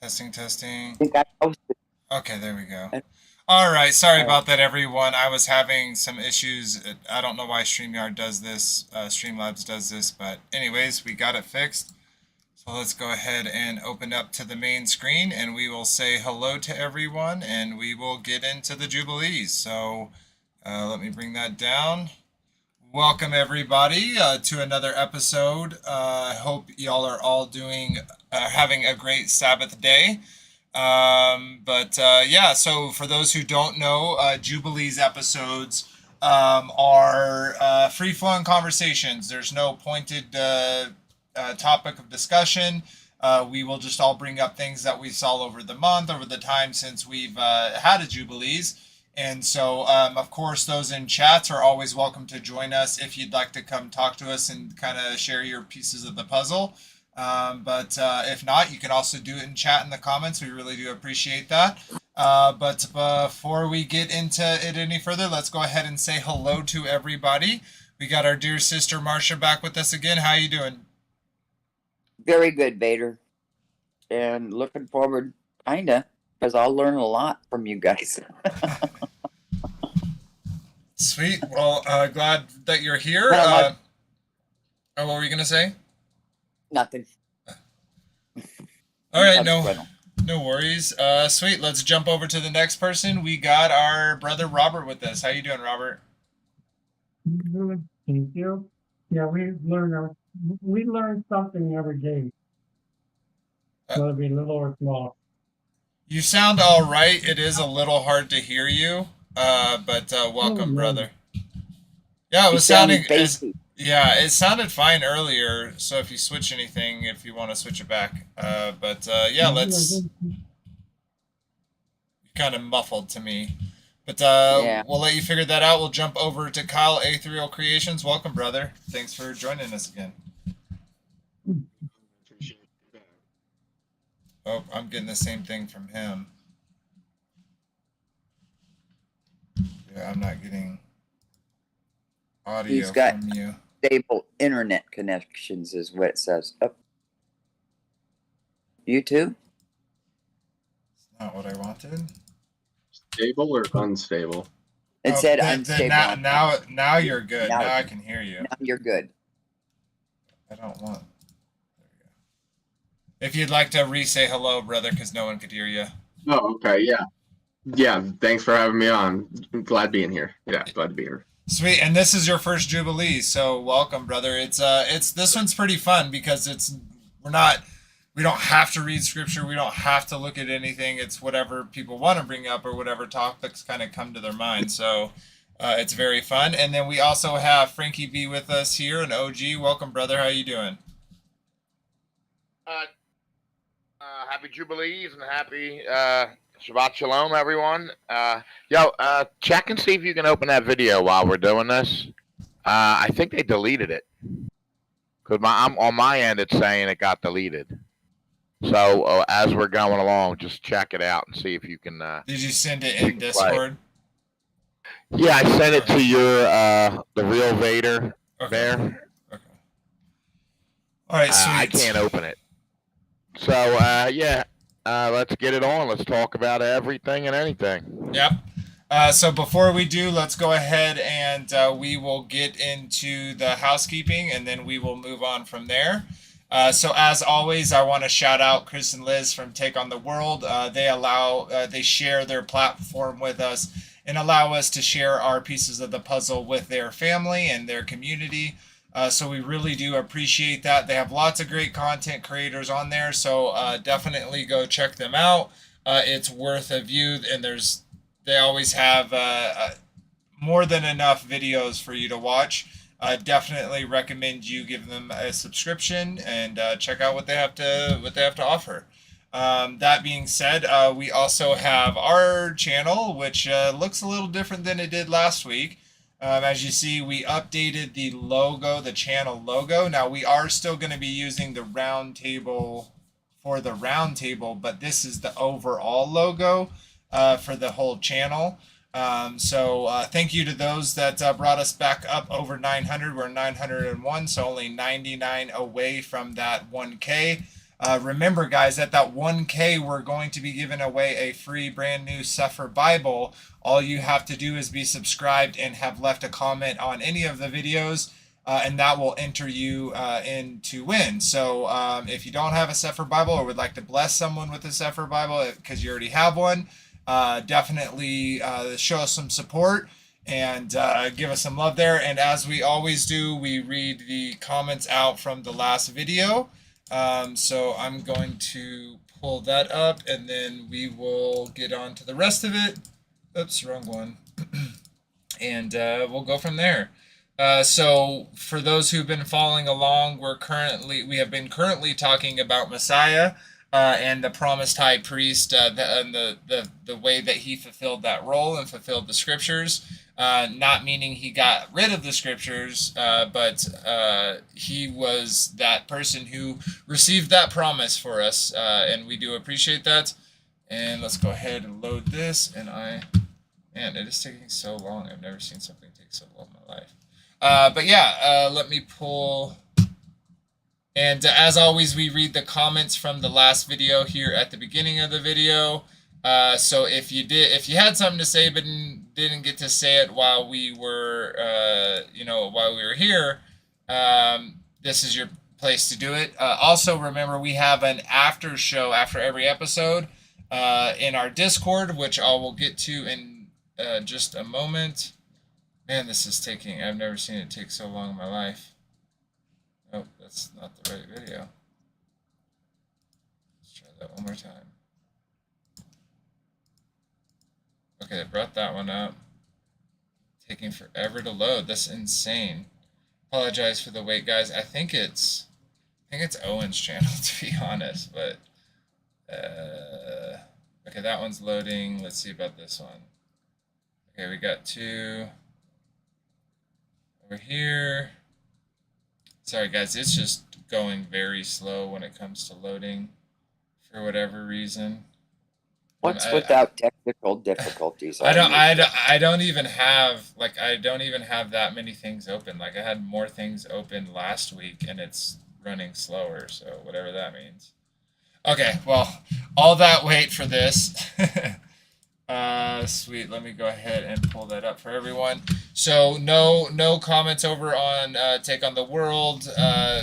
Testing, testing. I think I posted. Okay, there we go. All right, sorry about that, everyone. I was having some issues. I don't know why StreamYard does this, Streamlabs does this, but anyways, we got it fixed. So let's go ahead and open up to the main screen, and we will say hello to everyone, and we will get into the Jubilees. So let me bring that down. Welcome, everybody, to another episode. I hope y'all are all having a great Sabbath day. Yeah, so for those who don't know, Jubilees episodes are free-flowing conversations. There's no pointed topic of discussion. We will just all bring up things that we saw over the month, over the time since we've had a Jubilees. And so, of course, those in chats are always welcome to join us if you'd like to come talk to us and kind of share your pieces of the puzzle. If not, you can also do it in chat in the comments. We really do appreciate that. But before we get into it any further, let's go ahead and say hello to everybody. We got our dear sister Marcia back with us again. How you doing? Very good, Vader. And looking forward, kinda, because I'll learn a lot from you guys. Sweet. Well, glad that you're here. What were you going to say? Nothing. All right, no worries. Sweet. Let's jump over to the next person. We got our brother Robert with us. How you doing, Robert? Good, thank you. Yeah, we learn something every day, whether it be little or small. You sound all right. It is a little hard to hear you, but welcome, brother. Yeah, it was sounding. It sounded fine earlier. So if you switch anything, if you want to switch it back, yeah, let's. Kind of muffled to me, but we'll let you figure that out. We'll jump over to Kyle Ethereal Creations. Welcome, brother. Thanks for joining us again. Oh, I'm getting the same thing from him. Yeah, I'm not getting audio from you. Stable internet connections is what it says. Oh. You too? It's not what I wanted. Stable or unstable? It said unstable. Now you're good. Now I can hear you. Now you're good. I don't want. If you'd like to re-say hello, brother, because no one could hear you. Oh, okay, yeah. Yeah, thanks for having me on. I'm glad being here. Yeah, glad to be here. Sweet, and this is your first Jubilee, so welcome, brother. It's this one's pretty fun because we don't have to read scripture, we don't have to look at anything. It's whatever people want to bring up or whatever topics kind of come to their mind. So it's very fun. And then we also have Frankie B with us here, an OG. Welcome, brother. How you doing? Happy Jubilees and happy Shabbat Shalom, everyone. Check and see if you can open that video while we're doing this. I think they deleted it. Because on my end, it's saying it got deleted. So as we're going along, just check it out and see if you can. Did you send it You in can play. Discord? Yeah, I sent it to your the real Vader Okay. there. Okay. All right, sweet. I can't open it. So yeah, let's get it on. Let's talk about everything and anything. Yep. So before we do, let's go ahead and we will get into the housekeeping, and then we will move on from there. So as always, I want to shout out Chris and Liz from Take on the World. They share their platform with us and allow us to share our pieces of the puzzle with their family and their community. So we really do appreciate that. They have lots of great content creators on there, so definitely go check them out. It's worth a view, and they always have more than enough videos for you to watch. Definitely recommend you give them a subscription and check out what they have to offer. That being said, we also have our channel, which looks a little different than it did last week. As you see, we updated the logo, the channel logo. Now we are still going to be using the round table for the round table, but this is the overall logo for the whole channel. So thank you to those that brought us back up over 900. We're 901, so only 99 away from that 1K. Remember, guys, at that 1K, we're going to be giving away a free brand new Sefer Bible. All you have to do is be subscribed and have left a comment on any of the videos, and that will enter you in to win. So if you don't have a Sefer Bible or would like to bless someone with a Sefer Bible because you already have one, definitely show us some support and give us some love there. And as we always do, we read the comments out from the last video. So I'm going to pull that up, and then we will get on to the rest of it. Oops, wrong one. And we'll go from there. So for those who've been following along, we have been currently talking about Messiah and the promised high priest, and the way that he fulfilled that role and fulfilled the scriptures. Not meaning he got rid of the scriptures, but he was that person who received that promise for us, and we do appreciate that. And let's go ahead and load this. And man, it is taking so long. I've never seen something take so long in my life. But yeah, let me pull. And as always, we read the comments from the last video here at the beginning of the video. So if you had something to say but didn't get to say it while we were here, this is your place to do it. Also, remember, we have an after show after every episode in our Discord, which I will get to in just a moment. Man, this is taking. I've never seen it take so long in my life. Oh, that's not the right video. Let's try that one more time. Okay, I brought that one up. Taking forever to load. That's insane. Apologize for the wait, guys. I think it's Owen's channel, to be honest. But okay, that one's loading. Let's see about this one. Okay, we got two over here. Sorry, guys. It's just going very slow when it comes to loading for whatever reason. What's without technical difficulties? I don't even have that many things open. Like I had more things open last week and it's running slower, so whatever that means. Okay, well, all that wait for this. Sweet. Let me go ahead and pull that up for everyone. So no comments over on Take on the World.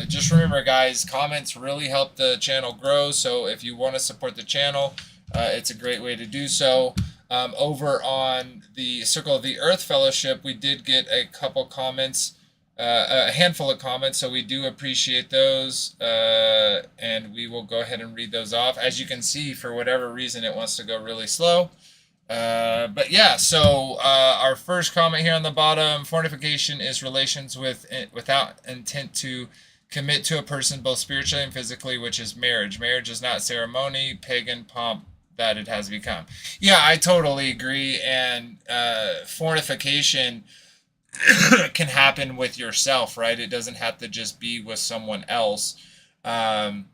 Just remember, guys, comments really help the channel grow. So if you want to support the channel, it's a great way to do so. Over on the Circle of the Earth Fellowship, we did get a couple comments, a handful of comments, so we do appreciate those, and we will go ahead and read those off. As you can see, for whatever reason, it wants to go really slow. But yeah, so our first comment here on the bottom: fornication is relations without intent to commit to a person both spiritually and physically, which is marriage. Marriage is not ceremony, pagan pomp that it has become. Yeah, I totally agree. And fornication can happen with yourself, right? It doesn't have to just be with someone else. And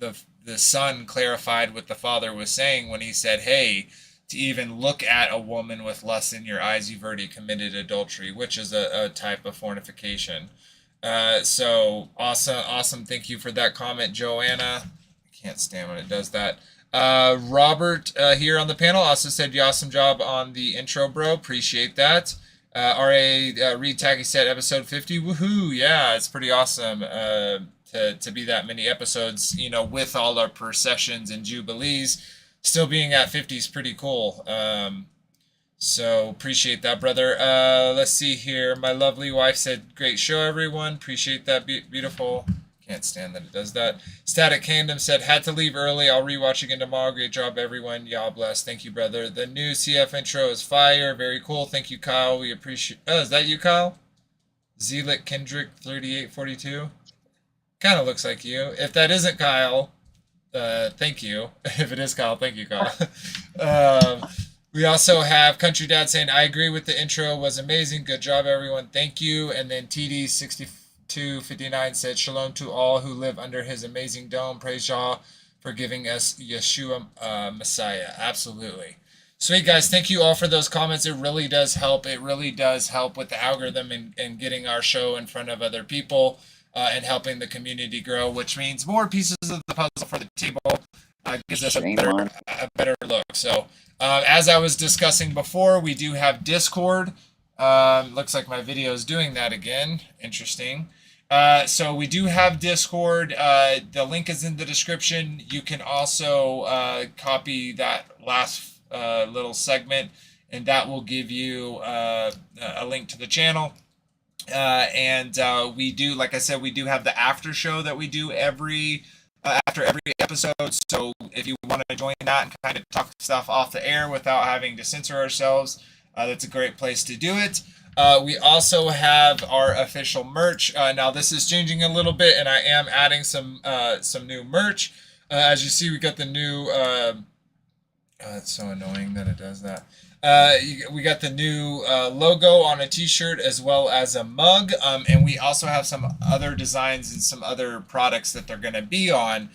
the son clarified what the father was saying when he said, hey, to even look at a woman with lust in your eyes, you've already committed adultery, which is a type of fornication. So awesome. Thank you for that comment, Joanna. I can't stand when it does that. Robert here on the panel also said, you awesome job on the intro, bro. Appreciate that. R.A. Reed Tacky said episode 50. Woohoo. Yeah, it's pretty awesome to be that many episodes, you know, with all our processions and jubilees. Still being at 50 is pretty cool. So appreciate that, brother. Let's see here. My lovely wife said, great show, everyone. Appreciate that. Beautiful. Can't stand that it does that. Static Kingdom said, had to leave early. I'll rewatch again tomorrow. Great job, everyone. Y'all bless. Thank you, brother. The new CF intro is fire. Very cool. Thank you, Kyle. We appreciate. Oh, is that you, Kyle? Zealot Kendrick 3842. Kind of looks like you. If that isn't Kyle, thank you. If it is Kyle, thank you, Kyle. We also have Country Dad saying, I agree with the intro. Was amazing. Good job, everyone. Thank you. And then TD6259 said, shalom to all who live under his amazing dome. Praise Yah for giving us Yeshua Messiah. Absolutely. Sweet, guys. Thank you all for those comments. It really does help. It really does help with the algorithm and getting our show in front of other people and helping the community grow, which means more pieces of the puzzle for the table. Gives us a better look. So as I was discussing before, we do have Discord. Looks like my video is doing that again. Interesting. So we do have Discord. The link is in the description. You can also copy that last little segment, and that will give you a link to the channel. And we do, like I said, we do have the after show that we do after every episode. So if you want to join that and kind of talk stuff off the air without having to censor ourselves, that's a great place to do it. We also have our official merch. Now this is changing a little bit, and I am adding some new merch. As you see, we got the new. It's so annoying that it does that. We got the new logo on a t-shirt as well as a mug, and we also have some other designs and some other products that they're going to be on.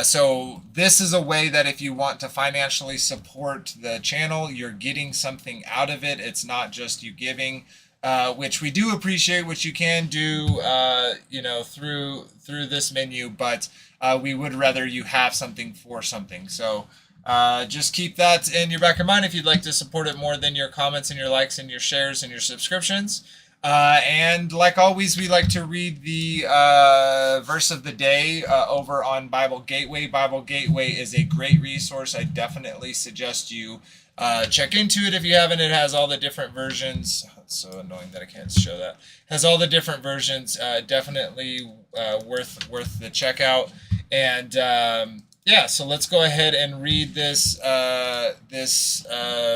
So this is a way that if you want to financially support the channel, you're getting something out of it. It's not just you giving, which we do appreciate, which you can do, you know, through this menu, but we would rather you have something for something. So just keep that in your back of mind if you'd like to support it more than your comments and your likes and your shares and your subscriptions. And like always, we like to read the verse of the day over on Bible Gateway. Bible Gateway is a great resource. I definitely suggest you check into it if you haven't. It has all the different versions. It's so annoying that I can't show that. It has all the different versions. Definitely worth the checkout. And yeah, so let's go ahead and read this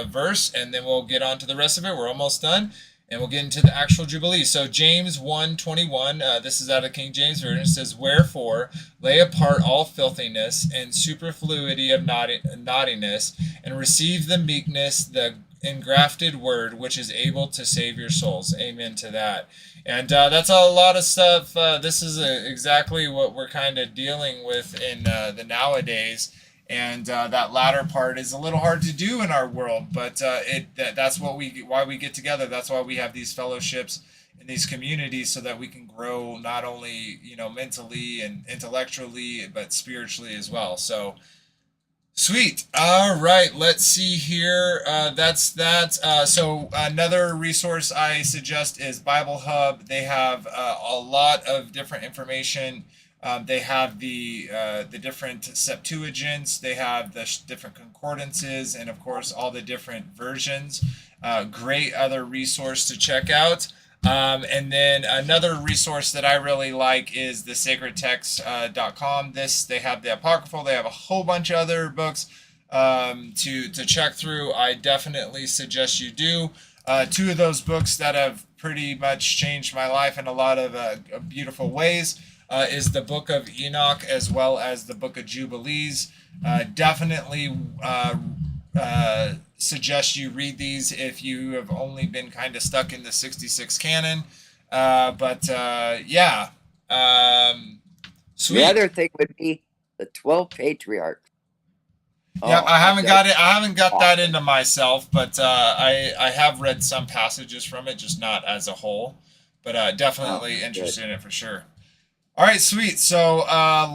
verse, and then we'll get on to the rest of it. We're almost done, and we'll get into the actual Jubilee. So James 1:21, this is out of King James Version. It says, wherefore lay apart all filthiness and superfluity of naughtiness, and receive the meekness, the engrafted word, which is able to save your souls. Amen to that. And that's a lot of stuff. This is exactly what we're kind of dealing with in the nowadays. And that latter part is a little hard to do in our world, but that's why we get together. That's why we have these fellowships in these communities, so that we can grow not only, you know, mentally and intellectually, but spiritually as well. So sweet. All right, let's see here. That's that. So another resource I suggest is Bible Hub. They have a lot of different information. They have the different Septuagints. They have the different concordances, and of course all the different versions. Great other resource to check out. And then another resource that I really like is the sacredtext.com. They have the Apocryphal. They have a whole bunch of other books to check through. I definitely suggest you do. Two of those books that have pretty much changed my life in a lot of beautiful ways is the Book of Enoch as well as the Book of Jubilees. Definitely suggest you read these if you have only been kind of stuck in the 66 canon. Yeah. Sweet. The other thing would be the 12 patriarchs. Yeah, Oh, I haven't that's got it. I haven't got that awesome. into myself, but I have read some passages from it, just not as a whole. But definitely Oh, interested in it for sure. All right, sweet. So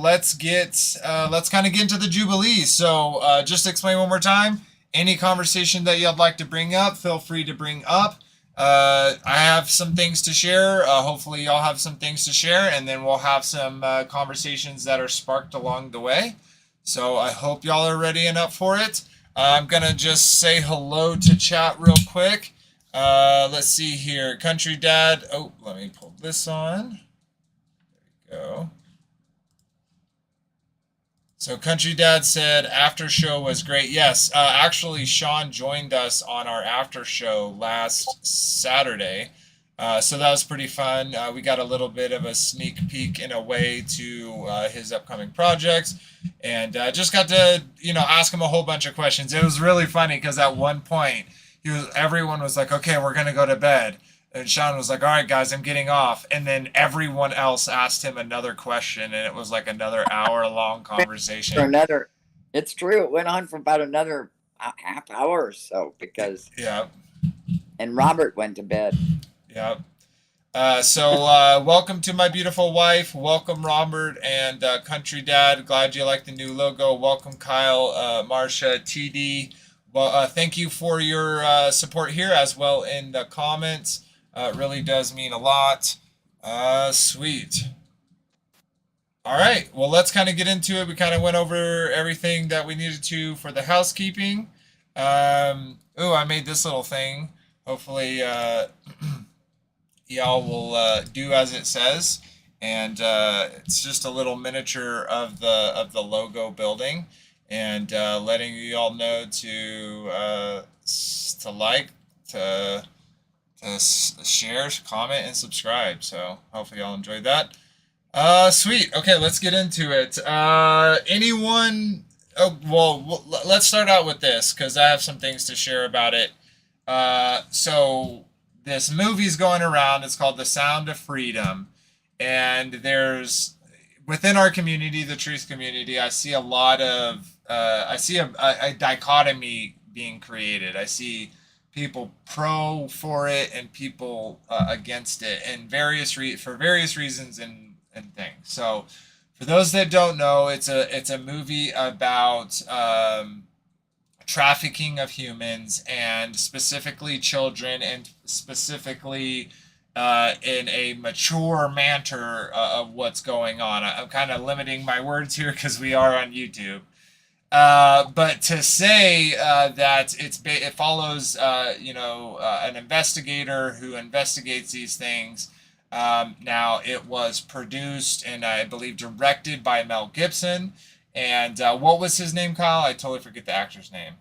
let's kind of get into the Jubilee. So just explain one more time. Any conversation that you'd like to bring up, feel free to bring up. I have some things to share. Hopefully, y'all have some things to share, and then we'll have some conversations that are sparked along the way. So I hope y'all are ready and up for it. I'm gonna just say hello to chat real quick. Let's see here, Country Dad. Oh, let me pull this on. Go. So Country Dad said after show was great. Yes, actually Sean joined us on our after show last Saturday. So that was pretty fun. We got a little bit of a sneak peek in a way to his upcoming projects, and just got to ask him a whole bunch of questions. It was really funny because at one point everyone was like, "Okay, we're gonna go to bed." And Sean was like, "All right, guys, I'm getting off." And then everyone else asked him another question, and it was like another hour-long For conversation. another, it's true. It went on for about another half hour or so because, Yeah, and Robert went to bed. yeah. So welcome to my beautiful wife. Welcome, Robert and Country Dad. Glad you like the new logo. Welcome, Kyle, Marsha, TD. Well, thank you for your support here as well in the comments. It really does mean a lot. Sweet. All right. Well, let's kind of get into it. We kind of went over everything that we needed to for the housekeeping. Oh, I made this little thing. Hopefully, y'all will do as it says. And it's just a little miniature of the logo building, and letting you all know to like, to share, comment, and subscribe. So hopefully y'all enjoyed that. Sweet. Okay, let's get into it. Anyone? Oh, well, let's start out with this because I have some things to share about it. So this movie's going around. It's called The Sound of Freedom, and there's within our community, the truth community, I see a lot of I see a dichotomy being created. I see people pro for it and people against it, and for various reasons and things. So, for those that don't know, it's a movie about trafficking of humans, and specifically children, and specifically in a mature manner of what's going on. I'm kind of limiting my words here because we are on YouTube. But to say that it follows, an investigator who investigates these things. Now, it was produced and I believe directed by Mel Gibson. And what was his name, Kyle? I totally forget the actor's name.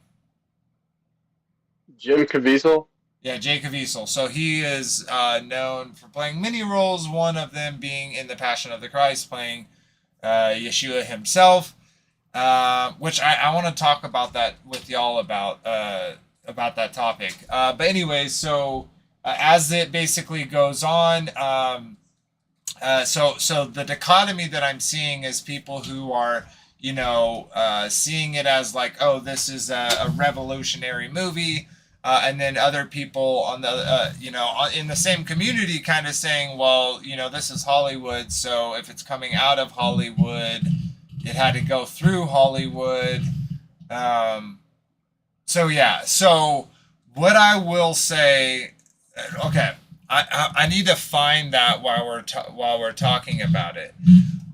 Jim Caviezel. Yeah, Jay Caviezel. So he is known for playing many roles, one of them being in The Passion of the Christ, playing Yeshua himself. Which I want to talk about that with y'all about that topic. But anyways, so as it basically goes on, so the dichotomy that I'm seeing is people who are, seeing it as like, oh, this is a revolutionary movie. And then other people on the, in the same community kind of saying, well, this is Hollywood. So if it's coming out of Hollywood, it had to go through Hollywood. So what I will say, okay, I need to find that while we're talking about it.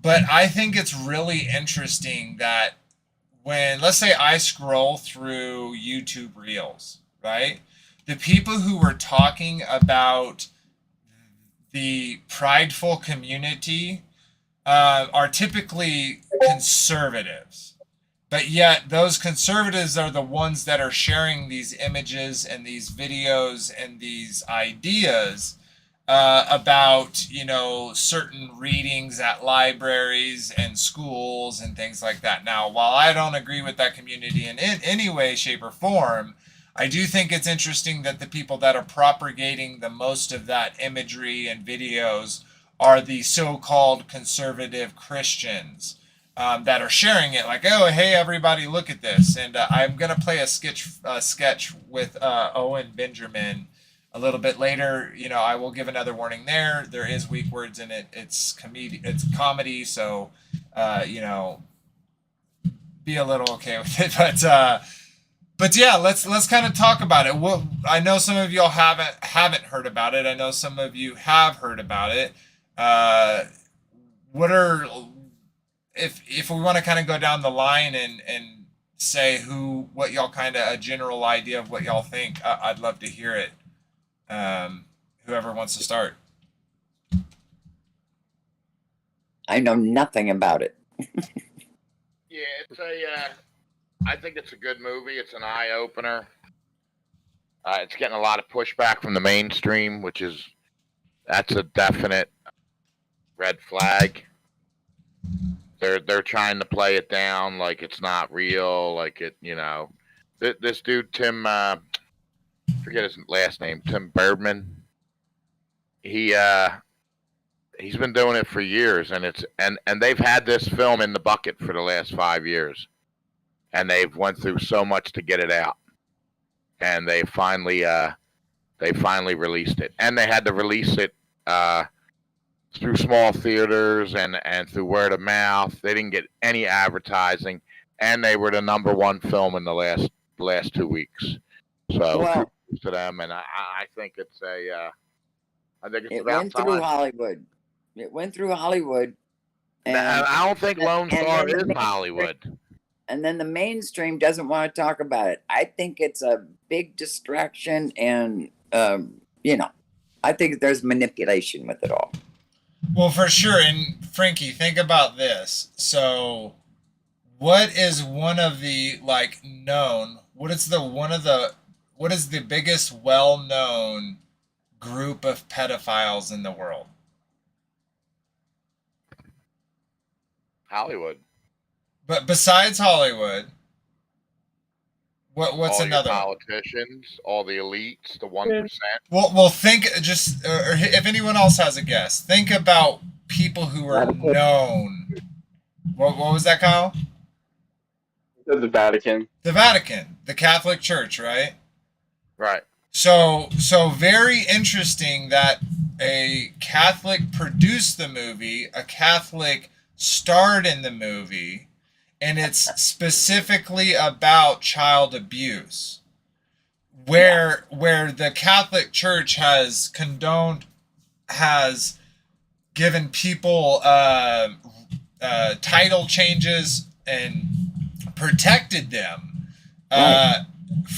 But I think it's really interesting that when, let's say I scroll through YouTube Reels, right? The people who were talking about the prideful community are typically conservatives, but yet those conservatives are the ones that are sharing these images and these videos and these ideas about certain readings at libraries and schools and things like that. Now, while I don't agree with that community in any way, shape, or form, I do think it's interesting that the people that are propagating the most of that imagery and videos are the so-called conservative Christians. that are sharing it, like, oh, hey, everybody, look at this. And I'm gonna play a sketch with Owen Benjamin a little bit later. You know, I will give another warning there. There is weak words in it. It's comedy, so you know, be a little okay with it. But yeah, let's kind of talk about it. What I know some of y'all haven't heard about it. I know some of you have heard about it. What are if we want to kind of go down the line and say what y'all kind of a general idea of what y'all think, I'd love to hear it. Whoever wants to start. I know nothing about it. Yeah, it's I think it's a good movie. It's an eye opener. It's getting a lot of pushback from the mainstream, that's a definite red flag. They're trying to play it down like it's not real, like it, you know. This dude Tim, forget his last name, Tim Birdman. He's been doing it for years, and they've had this film in the bucket for the last 5 years, and they've went through so much to get it out, and they finally released it, and they had to release it through small theaters and through word of mouth. They didn't get any advertising, and they were the #1 film in the last 2 weeks. So Well, kudos to them, and I think it's it about went through time. Hollywood. It went through Hollywood. And, I don't think Lone and Star then the is mainstream- Hollywood. and then the mainstream doesn't want to talk about it. I think it's a big distraction, and you know, I think there's manipulation with it all. Well, for sure. And Frankie, think about this. So, what is one of the known? What is the biggest well-known group of pedophiles in the world? Hollywood. But besides Hollywood, what's all another your one? politicians, all the elites, the 1%. Well, think just, or if anyone else has a guess, think about people who are known. What was that, Kyle? The Vatican. The Vatican, the Catholic Church, right? Right. So very interesting that a Catholic produced the movie, a Catholic starred in the movie, and it's specifically about child abuse. Where the Catholic Church has given people title changes and protected them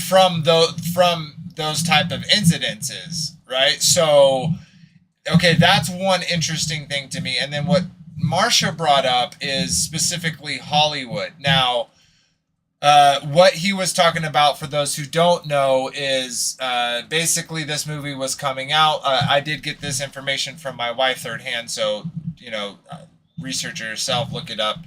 from those type of incidences, right? So, okay, that's one interesting thing to me. And then what Marsha brought up is specifically Hollywood. Now, what he was talking about, for those who don't know, is basically this movie was coming out. I did get this information from my wife third hand, so, you know, research it yourself, look it up.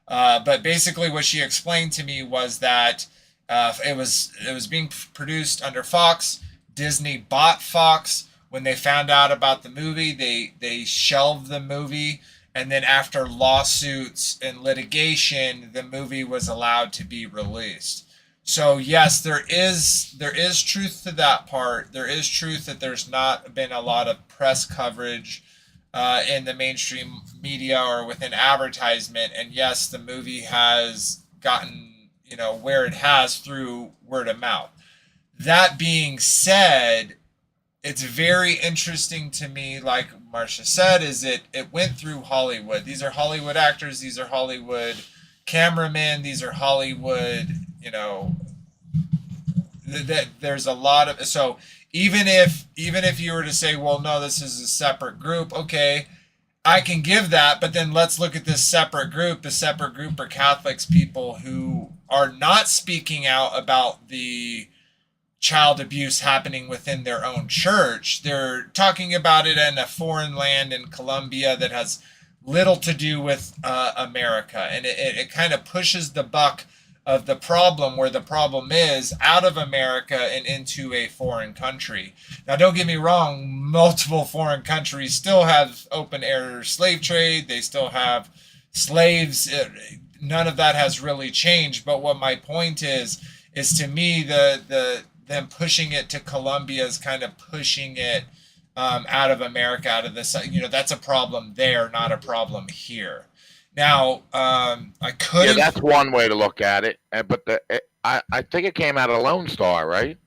But basically what she explained to me was that it was being produced under Fox. Disney bought Fox. When they found out about the movie, they shelved the movie. And then after lawsuits and litigation, the movie was allowed to be released. So yes, there is truth to that part. There is truth that there's not been a lot of press coverage in the mainstream media or within advertisement. And yes, the movie has gotten, you know, where it has through word of mouth. That being said, it's very interesting to me, like Marsha said, is it went through Hollywood. These are Hollywood actors. These are Hollywood cameramen. These are Hollywood, you know, there's a lot of, so even if you were to say, well, no, this is a separate group. Okay, I can give that, but then let's look at this separate group. The separate group are Catholics, people who are not speaking out about the child abuse happening within their own church. They're talking about it in a foreign land in Colombia that has little to do with America. And it kind of pushes the buck of the problem, where the problem is out of America and into a foreign country. Now, don't get me wrong, multiple foreign countries still have open air slave trade. They still have slaves. none of that has really changed. But what my point is to me, them pushing it to Colombia is kind of pushing it out of America, out of this. That's a problem there, not a problem here. Now, I could. Yeah, that's one way to look at it. But I think it came out of Lone Star, right?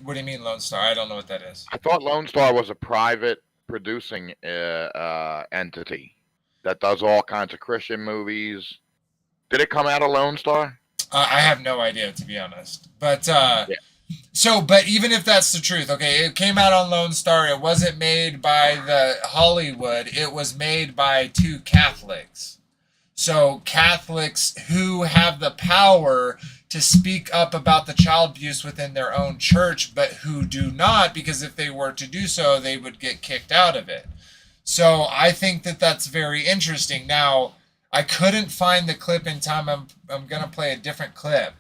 What do you mean Lone Star? I don't know what that is. I thought Lone Star was a private producing entity that does all kinds of Christian movies. Did it come out of Lone Star? I have no idea, to be honest. But but even if that's the truth, okay, it came out on Lone Star. It wasn't made by the Hollywood. It was made by two Catholics. So Catholics who have the power to speak up about the child abuse within their own church, but who do not, because if they were to do so, they would get kicked out of it. So I think that that's very interesting. Now, I couldn't find the clip in time. I'm gonna play a different clip,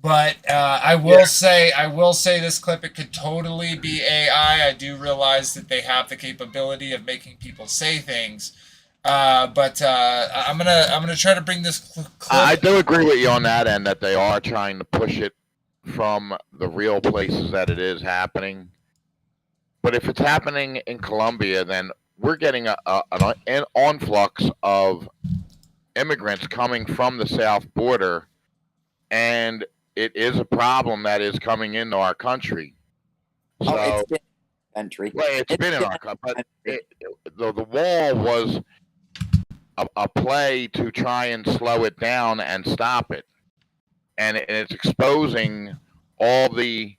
but I will say this clip, it could totally be AI. I do realize that they have the capability of making people say things. But I'm gonna try to bring this clip. I do agree with you on that end, that they are trying to push it from the real places that it is happening. But if it's happening in Colombia, then we're getting an influx of immigrants coming from the south border, and it is a problem that is coming into our country. So, it's been in the country. well, it's been in our country, but the wall was a play to try and slow it down and stop it, and it's exposing all the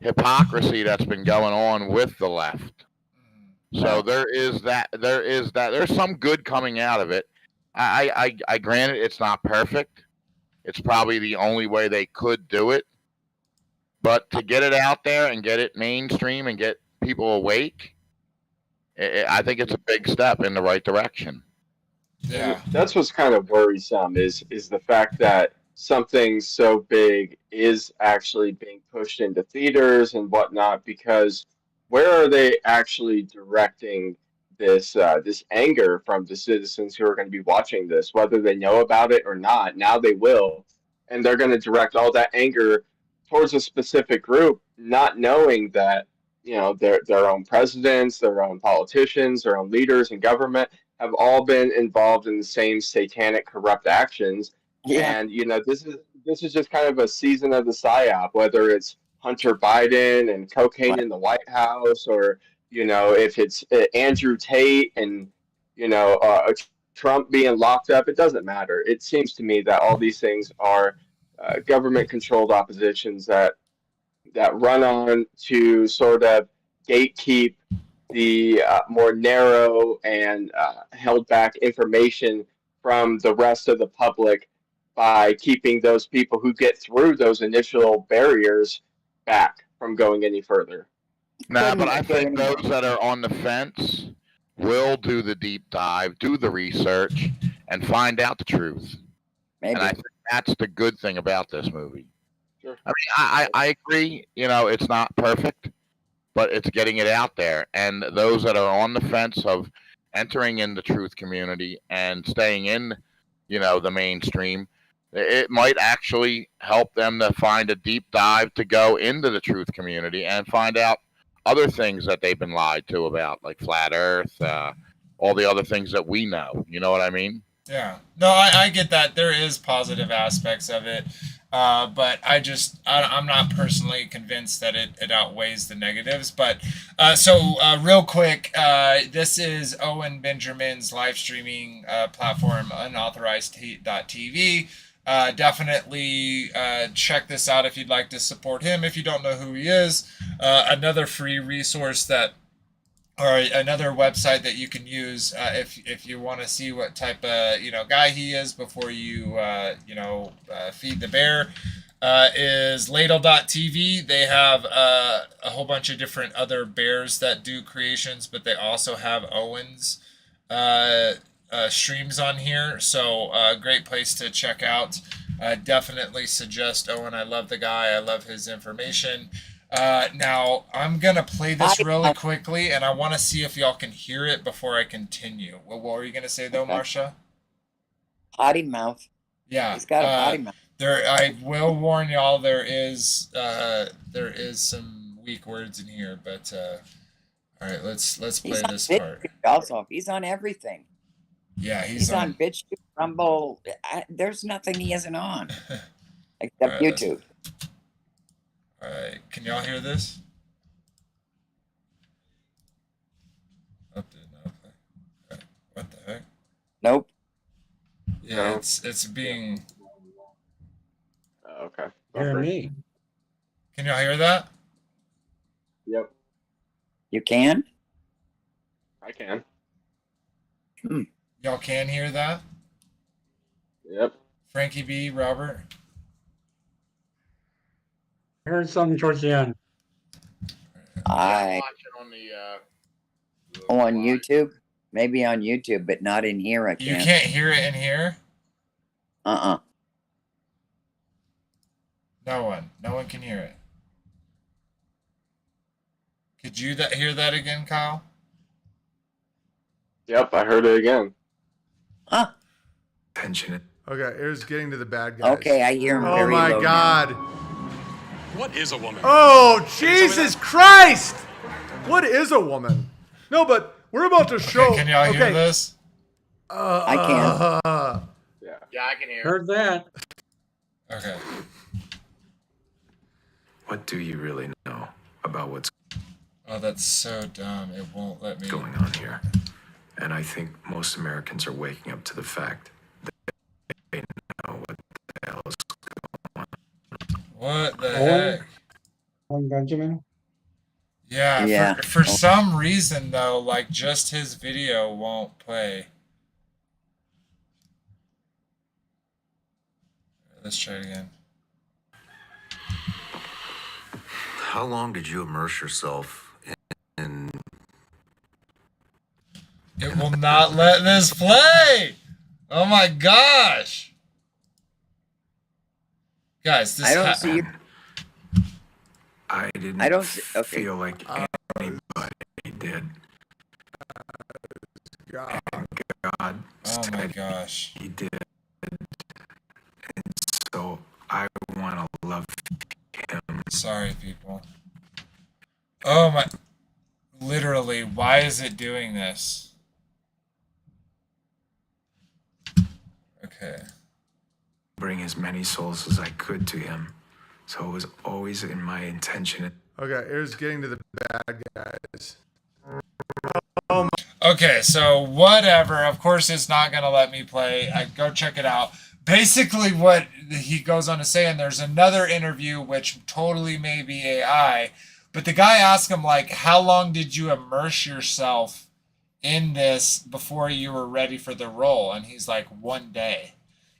hypocrisy that's been going on with the left. So there's some good coming out of it. I granted it's not perfect. It's probably the only way they could do it, but to get it out there and get it mainstream and get people awake, I think it's a big step in the right direction. Yeah. That's what's kind of worrisome is the fact that something so big is actually being pushed into theaters and whatnot, because where are they actually directing this this anger from the citizens who are going to be watching this, whether they know about it or not? Now they will, and they're going to direct all that anger towards a specific group, not knowing that their own presidents, their own politicians, their own leaders in government have all been involved in the same satanic, corrupt actions. Yeah. And this is just kind of a season of the psyop, whether it's Hunter Biden and cocaine in the White House, or if it's Andrew Tate and Trump being locked up. It doesn't matter. It seems to me that all these things are government-controlled oppositions that run on to sort of gatekeep the more narrow and held back information from the rest of the public by keeping those people who get through those initial barriers back from going any further. No, but I think those that are on the fence will do the deep dive, do the research, and find out the truth. Maybe. And I think that's the good thing about this movie. Sure. I mean, I agree, it's not perfect, but it's getting it out there. And those that are on the fence of entering in the truth community and staying in, the mainstream, it might actually help them to find a deep dive to go into the truth community and find out other things that they've been lied to about, like flat Earth, all the other things that we know. You know what I mean? Yeah. No, I get that. There is positive aspects of it. But I'm not personally convinced that it outweighs the negatives. But so real quick, this is Owen Benjamin's live streaming platform, unauthorized.tv. Definitely check this out if you'd like to support him. If you don't know who he is, another free resource or another website that you can use if you want to see what type of guy he is before you feed the bear, is ladle.tv. They have a whole bunch of different other bears that do creations, but they also have Owen's streams on here, so great place to check out. Definitely suggest Owen. I love the guy. I love his information. Now I'm gonna play this Potty really mouth. quickly, and I want to see if y'all can hear it before I continue. What were you gonna say though, Okay. Marcia? Potty mouth. Yeah. He's got a potty mouth. There, I will warn y'all. There is some weak words in here, but all right, let's play He's on this BitChute part. also. He's on everything. Yeah, He's on BitChute, Rumble. There's nothing he isn't on except All right, YouTube. All right, can y'all hear this? Oh, did not play. All right, what the heck? Nope. Yeah, No. it's being. Okay. Hear me. Can y'all hear that? Yep, You can? I can. Y'all can hear that? Yep. Frankie B, Robert. I heard something towards the end. I watching on the on YouTube. Maybe on YouTube, but not in here. I You can't. can't hear it in here. No one can hear it. Could you hear that again, Kyle? Yep, I heard it again. Huh. Tension. Okay, here's getting to the bad guys. Okay, I hear him Oh very my low God. What is a woman? Oh, Jesus Christ! What is a woman? No, but we're about to show. Okay, can y'all hear this? I can. Yeah, I can hear. Heard that. Okay. What do you really know about what's Oh, that's so dumb. It won't let me. going on here? And I think most Americans are waking up to the fact that they know what the hell is going on. What the Oh. heck? One Benjamin. Yeah, Yeah. For some reason though, like just his video won't play. Let's try it again. How long did you immerse yourself in It will not let this play. Oh my gosh. Guys, this I don't see you. I didn't I don't see- okay. feel like anybody did. God. God Oh my said gosh. he did. And so I want to love him. Sorry, people. Oh my. Literally, why is it doing this? Okay. Bring as many souls as I could to him. So it was always in my intention. Okay, here's getting to the bad guys. Okay, so whatever. Of course, it's not going to let me play. Go check it out. Basically, what he goes on to say, and there's another interview which totally may be AI, but the guy asked him, like, how long did you immerse yourself in this before you were ready for the role? And he's like, 1 day.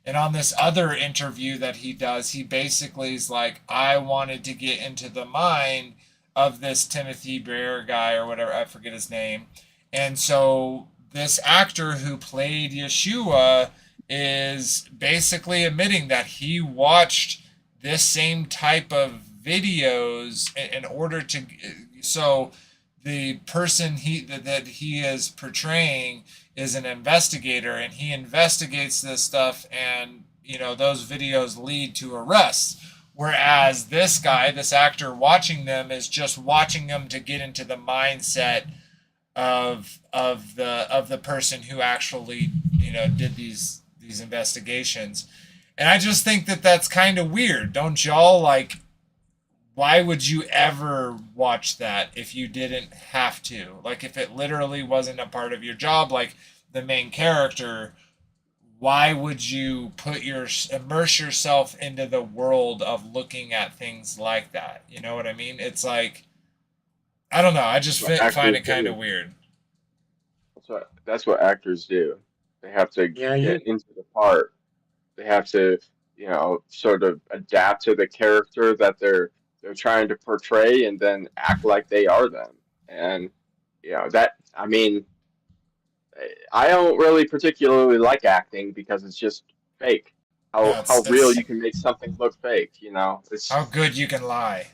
And on this other interview that he does, he basically is like, I wanted to get into the mind of this Timothy Bear guy or whatever, I forget his name. And so this actor who played Yeshua is basically admitting that he watched this same type of videos in order to, so the person that he is portraying is an investigator, and he investigates this stuff, and those videos lead to arrests. Whereas this guy, this actor watching them, is just watching them to get into the mindset of the person who actually did these investigations. And I just think that that's kind of weird. Don't y'all? Like, why would you ever watch that if you didn't have to? Like, if it literally wasn't a part of your job, like the main character, why would you immerse yourself into the world of looking at things like that? You know what I mean? It's like, I don't know. I just find it kind of weird. That's what actors do. They have to Yeah, get into the part. They have to, sort of adapt to the character that they're trying to portray, and then act like they are them. And I don't really particularly like acting because it's just fake. How real you can make something look fake, It's how good you can lie.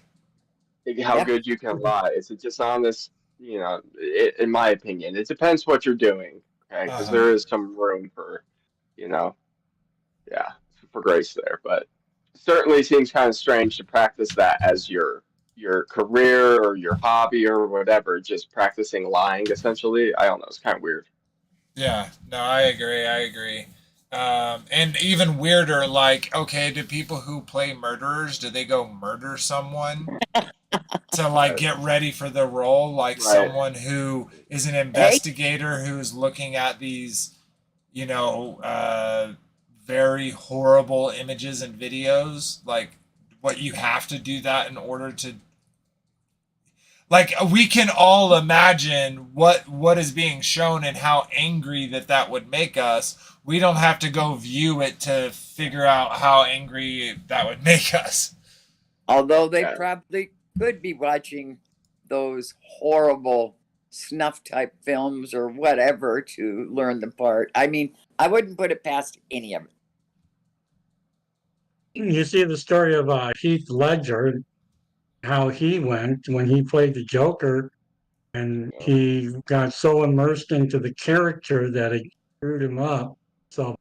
how Yep. good you can lie. It's a dishonest, in my opinion. It depends what you're doing, okay? Because Uh-huh. there is some room for, you know, yeah, for grace there. But certainly seems kind of strange to practice that as your career or your hobby or whatever, just practicing lying essentially. I don't know, it's kind of weird. Yeah, no, I agree. I agree. And even weirder, like, okay, do people who play murderers, do they go murder someone to like Right. get ready for the role? Like Right. someone who is an Hey, investigator who's looking at these, very horrible images and videos. Like, what you have to do that in order to, like, we can all imagine what is being shown and how angry that would make us. We don't have to go view it to figure out how angry that would make us. although they Yeah. probably could be watching those horrible snuff type films or whatever to learn the part. I mean, I wouldn't put it past any of it. You see the story of Heath Ledger, how he went when he played the Joker, and he got so immersed into the character that it screwed him up. So,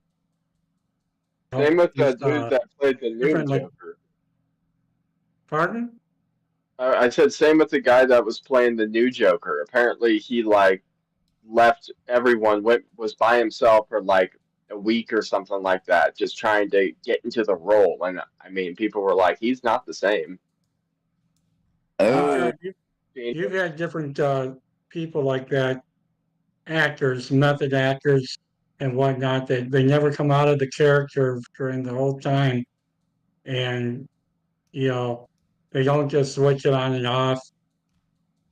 Same with the he's dude that played the new different. Like, Joker. pardon? I said same with the guy that was playing the new Joker. Apparently, he like left everyone, was by himself for like a week or something like that, just trying to get into the role. And I mean, people were like, "He's not the same." Oh, You've had different people like that, actors, method actors, and whatnot. That they never come out of the character during the whole time, and you know they don't just switch it on and off.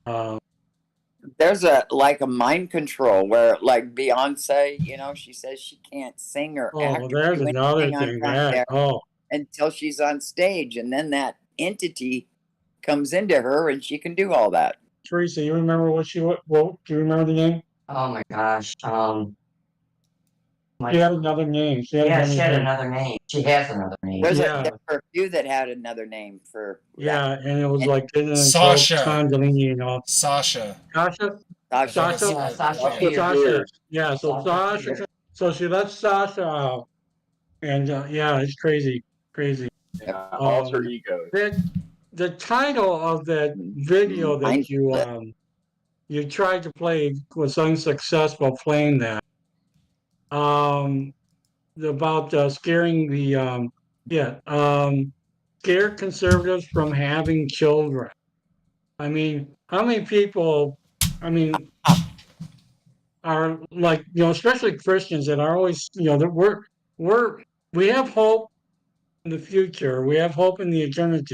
Uh, there's a mind control where, like Beyonce, she says she can't sing or oh, act or there's do another anything on thing. front That there oh, until she's on stage, and then that entity comes into her, and she can do all that. Teresa, you remember what she what? Do you remember the name? Oh my gosh. She had another name. She had Yeah, another she had name. another name. She has another name. There were a few that had another name for that. Yeah, and it was And like didn't insult Sasha. Kundalini and all. Sasha. Sasha? I think Sasha. it's- Yeah, Sasha yeah. Fierce. Sasha. Yeah, so Sasha Sasha. Fierce. So she left Sasha out. And yeah, it's crazy. Crazy. Alter ego. The title of that video that you tried to play was unsuccessful playing that. About scaring the scare conservatives from having children. I mean, how many people, I mean, are like, especially Christians that are always, that we have hope in the future. We have hope in the eternity,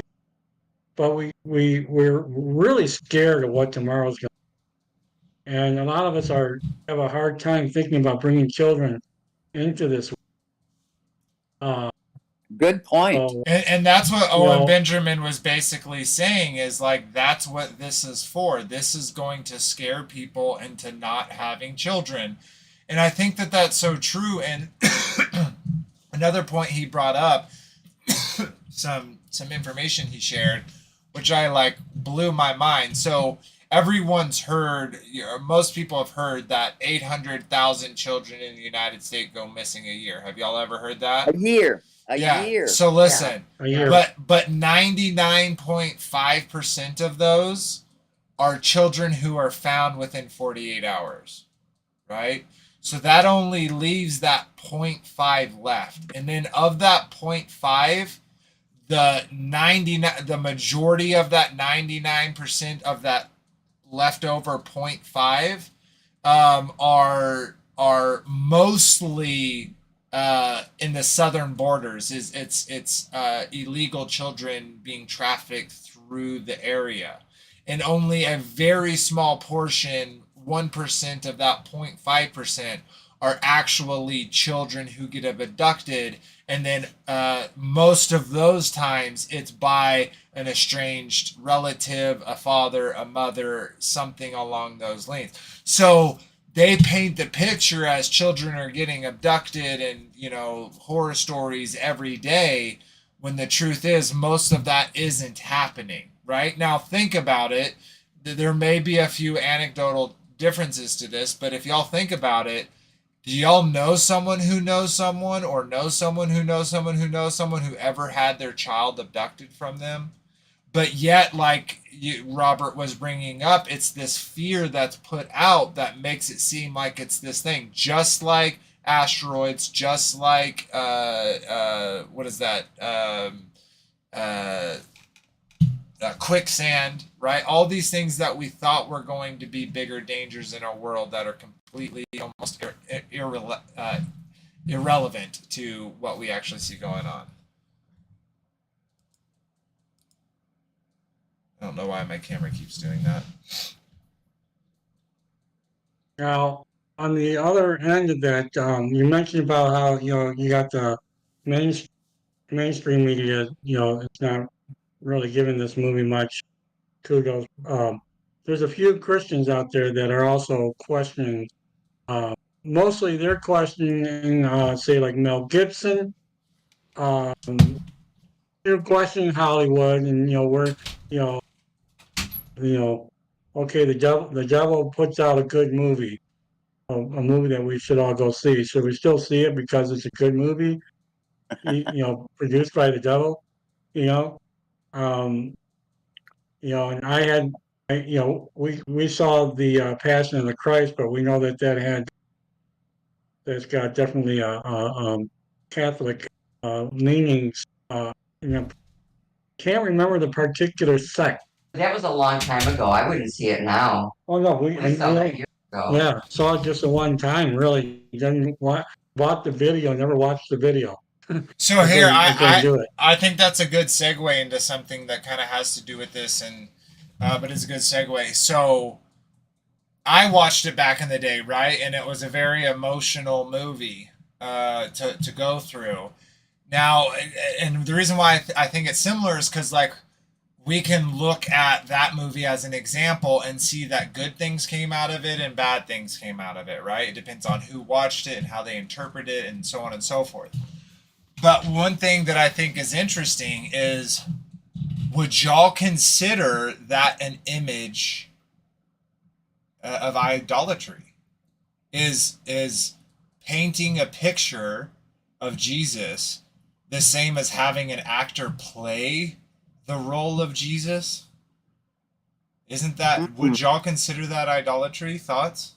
but we're really scared of what tomorrow's going to be. And a lot of us have a hard time thinking about bringing children into this. Good point. So, And that's what Owen Well- Benjamin was basically saying is like, that's what this is for. This is going to scare people into not having children. And I think that that's so true. And another point he brought up, some information he shared, which I like blew my mind. So everyone's heard, most people have heard that 800,000 children in the United States go missing a year. Have y'all ever heard that? A year. A year. So listen, a year. but 99.5% of those are children who are found within 48 hours, right? So that only leaves that 0.5 left. And then of that 0.5, the majority of that 99% of that leftover 0.5 are mostly in the southern borders. It's illegal children being trafficked through the area, and only a very small portion, 1% of that 0.5%, are actually children who get abducted, and then most of those times it's by an estranged relative, a father, a mother, something along those lines. So they paint the picture as children are getting abducted and, horror stories every day, when the truth is most of that isn't happening. right? Now think about it. There may be a few anecdotal differences to this, but if y'all think about it, do y'all know someone who knows someone, or know someone who knows someone who knows someone who ever had their child abducted from them? But yet, like Robert was bringing up, it's this fear that's put out that makes it seem like it's this thing, just like asteroids, just like what is that? Quicksand, right? All these things that we thought were going to be bigger dangers in our world that are completely almost irrelevant to what we actually see going on. I don't know why my camera keeps doing that. Now, on the other end of that, you mentioned about how, you got the main, mainstream media, it's not really giving this movie much kudos. There's a few Christians out there that are also questioning, mostly they're questioning, say, like Mel Gibson, they're questioning Hollywood and, we're, you know, okay, the devil puts out a good movie, a movie that we should all go see. Should we still see it because it's a good movie, produced by the devil, you know? Um, and we saw the Passion of the Christ, but we know that's got definitely Catholic leanings. You know, can't remember the particular sect. That was a long time ago. I wouldn't see it now. Oh no, We saw that years ago. yeah, saw it just the one time. Really, didn't bought the video, never watched the video. So here, couldn't do it. I think that's a good segue into something that kind of has to do with this, and but it's a good segue. So I watched it back in the day, right, and it was a very emotional movie to go through. Now, and the reason why I think it's similar is because like we can look at that movie as an example and see that good things came out of it and bad things came out of it, right? It depends on who watched it and how they interpret it and so on and so forth. But one thing that I think is interesting is, would y'all consider that an image of idolatry? Is painting a picture of Jesus the same as having an actor play the role of Jesus? Isn't that, would y'all consider that idolatry? Thoughts?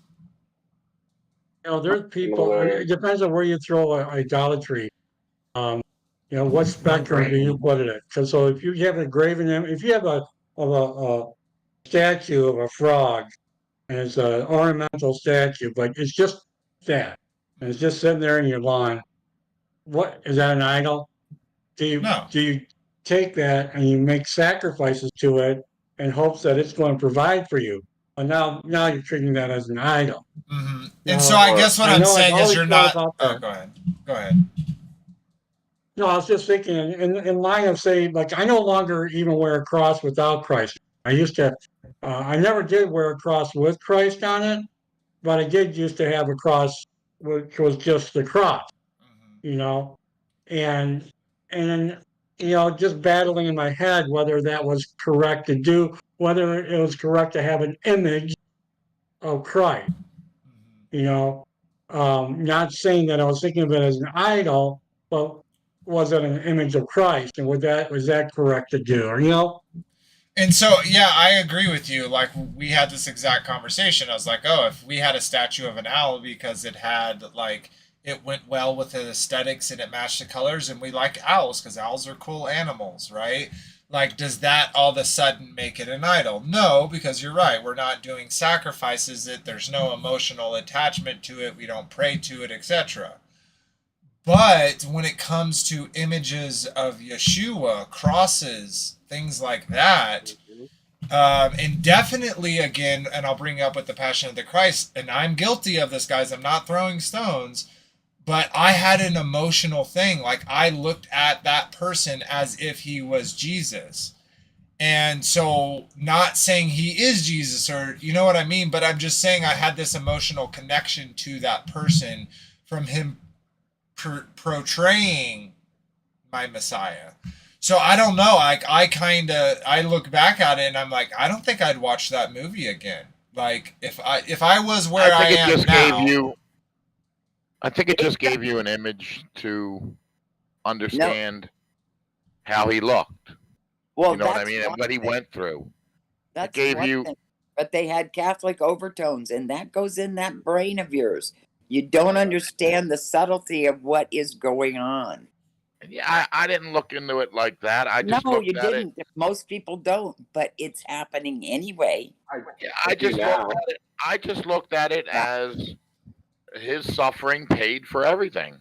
There's people, it depends on where you throw idolatry. What spectrum do you put it in? Because so if you have a graven image, if you have a statue of a frog, and it's an ornamental statue, but it's just that, and it's just sitting there in your lawn, what is that, an idol? No. Do you take that and you make sacrifices to it in hopes that it's going to provide for you? And now you're treating that as an idol. Mm-hmm. And so I guess what I'm saying is you're not. Oh, go ahead. Go ahead. No, I was just thinking in line of say, like, I no longer even wear a cross without Christ. I used to, I never did wear a cross with Christ on it, but I did used to have a cross which was just the cross, and just battling in my head whether that was correct to do, whether it was correct to have an image of Christ, not saying that I was thinking of it as an idol, but was it an image of Christ, and was that correct to do, And so, yeah, I agree with you. Like, we had this exact conversation. I was like, oh, if we had a statue of an owl because it had, like, it went well with the aesthetics and it matched the colors, and we like owls because owls are cool animals, right? Like, does that all of a sudden make it an idol? No, because you're right. We're not doing sacrifices. There's no emotional attachment to it. We don't pray to it, etc. But when it comes to images of Yeshua, crosses, things like that, and definitely, again, and I'll bring up with the Passion of the Christ, and I'm guilty of this, guys, I'm not throwing stones, but I had an emotional thing. Like, I looked at that person as if he was Jesus. And so, not saying he is Jesus, or you know what I mean, but I'm just saying I had this emotional connection to that person from him portraying my Messiah. So I don't know. I look back at it and I'm like, I don't think I'd watch that movie again. Like if I was where I think it am just now, gave you. I think it just gave you an image to understand how he looked. Well, You know what I that's mean? one And what he thing. went through. That's gave one you- thing. But they had Catholic overtones, and that goes in that brain of yours. You don't understand the subtlety of what is going on. Yeah, I didn't look into it like that. I just No, looked you at it. didn't. Most people don't, but it's happening anyway. Yeah, I do now. I just looked at it as his suffering paid for everything,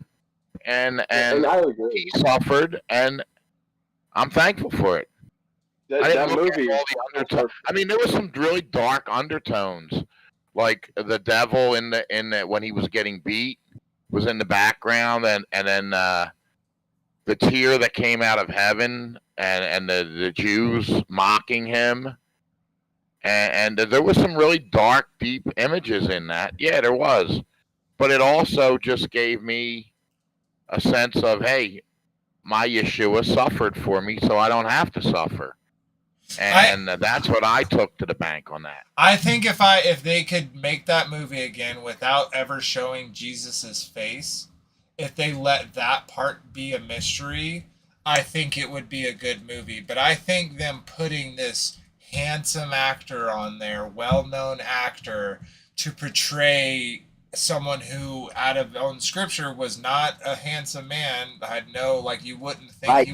and And I agree. he suffered, and I'm thankful for it. I didn't That look movie at all is the so undertones. perfect. I mean, there was some really dark undertones, like the devil in the when he was getting beat was in the background, and then the tear that came out of heaven, and the Jews mocking him, and there was some really dark, deep images in that. Yeah, there was, but it also just gave me a sense of, hey, my Yeshua suffered for me, so I don't have to suffer. And that's what I took to the bank on that. I think if they could make that movie again without ever showing Jesus's face, if they let that part be a mystery, I think it would be a good movie. But I think them putting this handsome actor on there, well-known actor, to portray someone who, out of own scripture, was not a handsome man, had no, like, you wouldn't think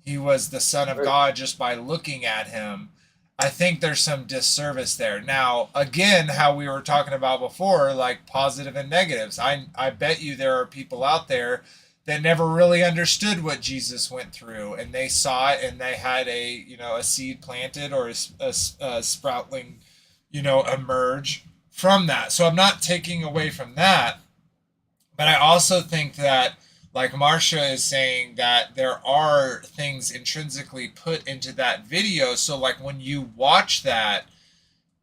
he was the son of God just by looking at him. I think there's some disservice there. Now, again, how we were talking about before, like positive and negatives. I bet you there are people out there that never really understood what Jesus went through, and they saw it, and they had a seed planted or a sproutling, emerge from that. So I'm not taking away from that, but I also think that, like Marcia is saying, that there are things intrinsically put into that video. So like when you watch that,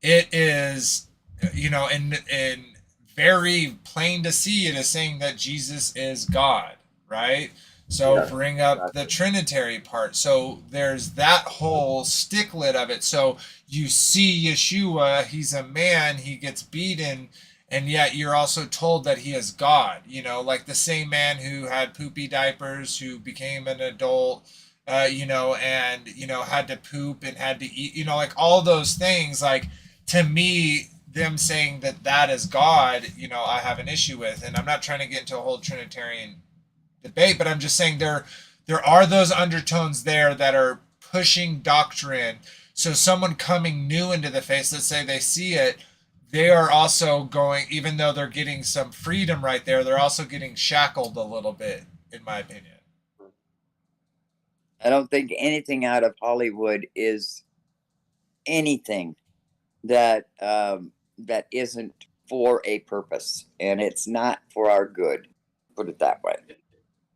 it is, in very plain to see, it is saying that Jesus is God, right? So Yeah, bring up the Trinitary part. So there's that whole sticklet of it. So you see Yeshua, he's a man, he gets beaten, and yet you're also told that he is God, like the same man who had poopy diapers, who became an adult, and, had to poop and had to eat, like all those things. Like, to me, them saying that is God, I have an issue with. And I'm not trying to get into a whole Trinitarian debate, but I'm just saying there are those undertones there that are pushing doctrine. So someone coming new into the faith, let's say they see it, they are also going, even though they're getting some freedom right there, they're also getting shackled a little bit, in my opinion. I don't think anything out of Hollywood is anything that that isn't for a purpose, and it's not for our good. Put it that way.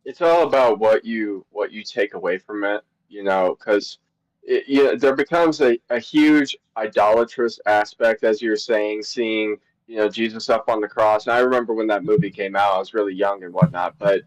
It's all about what you take away from it, because there becomes a huge idolatrous aspect, as you're saying, seeing Jesus up on the cross. And I remember when that movie came out, I was really young and whatnot, but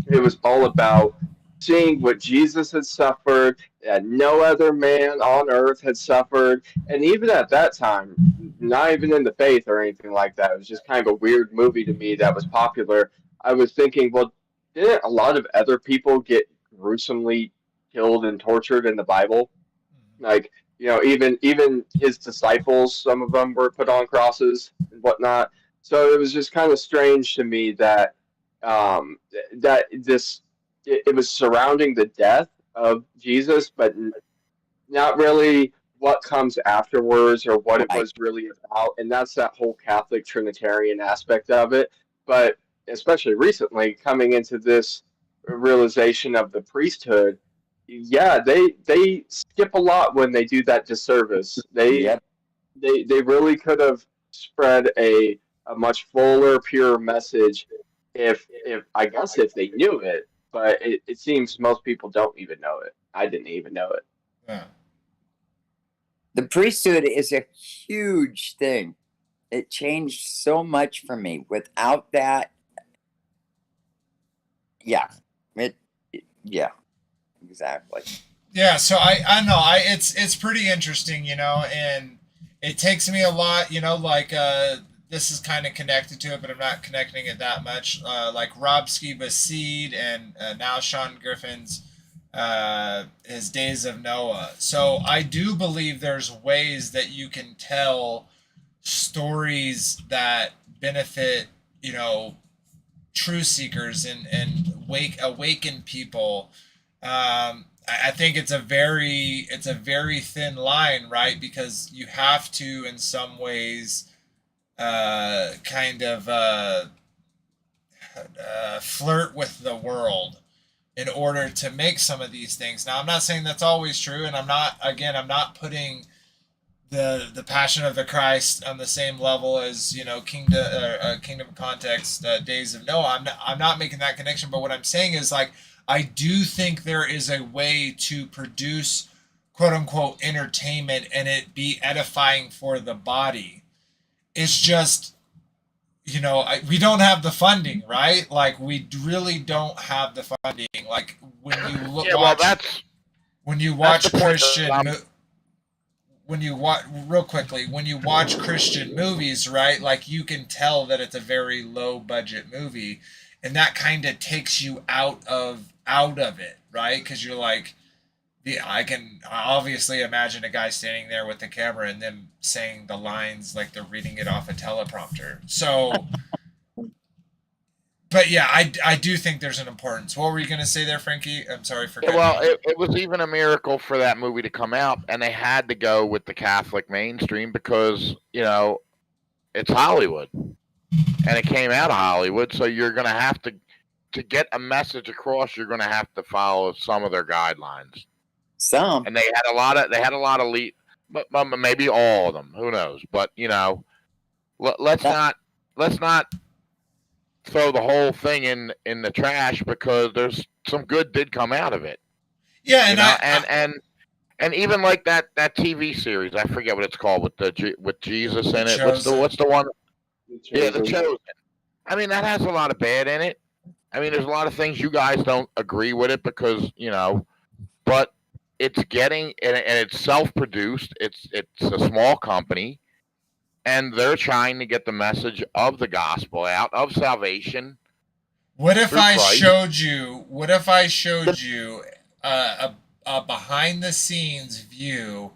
it was all about seeing what Jesus had suffered, that no other man on earth had suffered. And even at that time, not even in the faith or anything like that, it was just kind of a weird movie to me that was popular. I was thinking, well, didn't a lot of other people get gruesomely killed and tortured in the Bible? Like, even his disciples, some of them were put on crosses and whatnot. So it was just kind of strange to me that that it was surrounding the death of Jesus, but not really what comes afterwards or what it was really about. And that's that whole Catholic Trinitarian aspect of it. But especially recently, coming into this realization of the priesthood, yeah, they skip a lot when they do that disservice. They really could have spread a much fuller, pure message if I guess if they knew it. But it seems most people don't even know it. I didn't even know it. Yeah. The priesthood is a huge thing. It changed so much for me. Without that, yeah. Exactly. Yeah, so I know it's pretty interesting, and it takes me a lot, like this is kind of connected to it, but I'm not connecting it that much. Like Rob Skiba's Seed and now Sean Griffin's his Days of Noah. So I do believe there's ways that you can tell stories that benefit, truth seekers and awaken people. I think it's a very thin line, right? Because you have to, in some ways, kind of flirt with the world in order to make some of these things. Now, I'm not saying that's always true, and I'm not putting the Passion of the Christ on the same level as Kingdom of Context, Days of Noah. I'm not making that connection, but what I'm saying is, like, I do think there is a way to produce quote unquote entertainment and it be edifying for the body. It's just, we don't have the funding, right? Like, we really don't have the funding. Like, when you look, Yeah, well, when you watch the point Christian, when you watch Christian movies, right? Like, you can tell that it's a very low budget movie, and that kind of takes you out of it, right? Because you're like, I can obviously imagine a guy standing there with the camera and them saying the lines like they're reading it off a teleprompter. So, but yeah, I do think there's an importance. What were you going to say there, Frankie? I'm sorry for cutting well, you. it was even a miracle for that movie to come out, and they had to go with the Catholic mainstream because, it's Hollywood. And it came out of Hollywood, so you're going to have to get a message across, you're going to have to follow some of their guidelines. Some. And they had a lot of lead, but maybe all of them. Who knows? But let's not throw the whole thing in the trash, because there's some good did come out of it. Yeah, and even like that TV series, I forget what it's called, with Jesus in it. Chosen. What's the one? The The Chosen. I mean, that has a lot of bad in it. I mean, there's a lot of things you guys don't agree with it because but it's getting and it's self-produced. It's a small company, and they're trying to get the message of the gospel out, of salvation. What if I Christ. showed you a behind the scenes view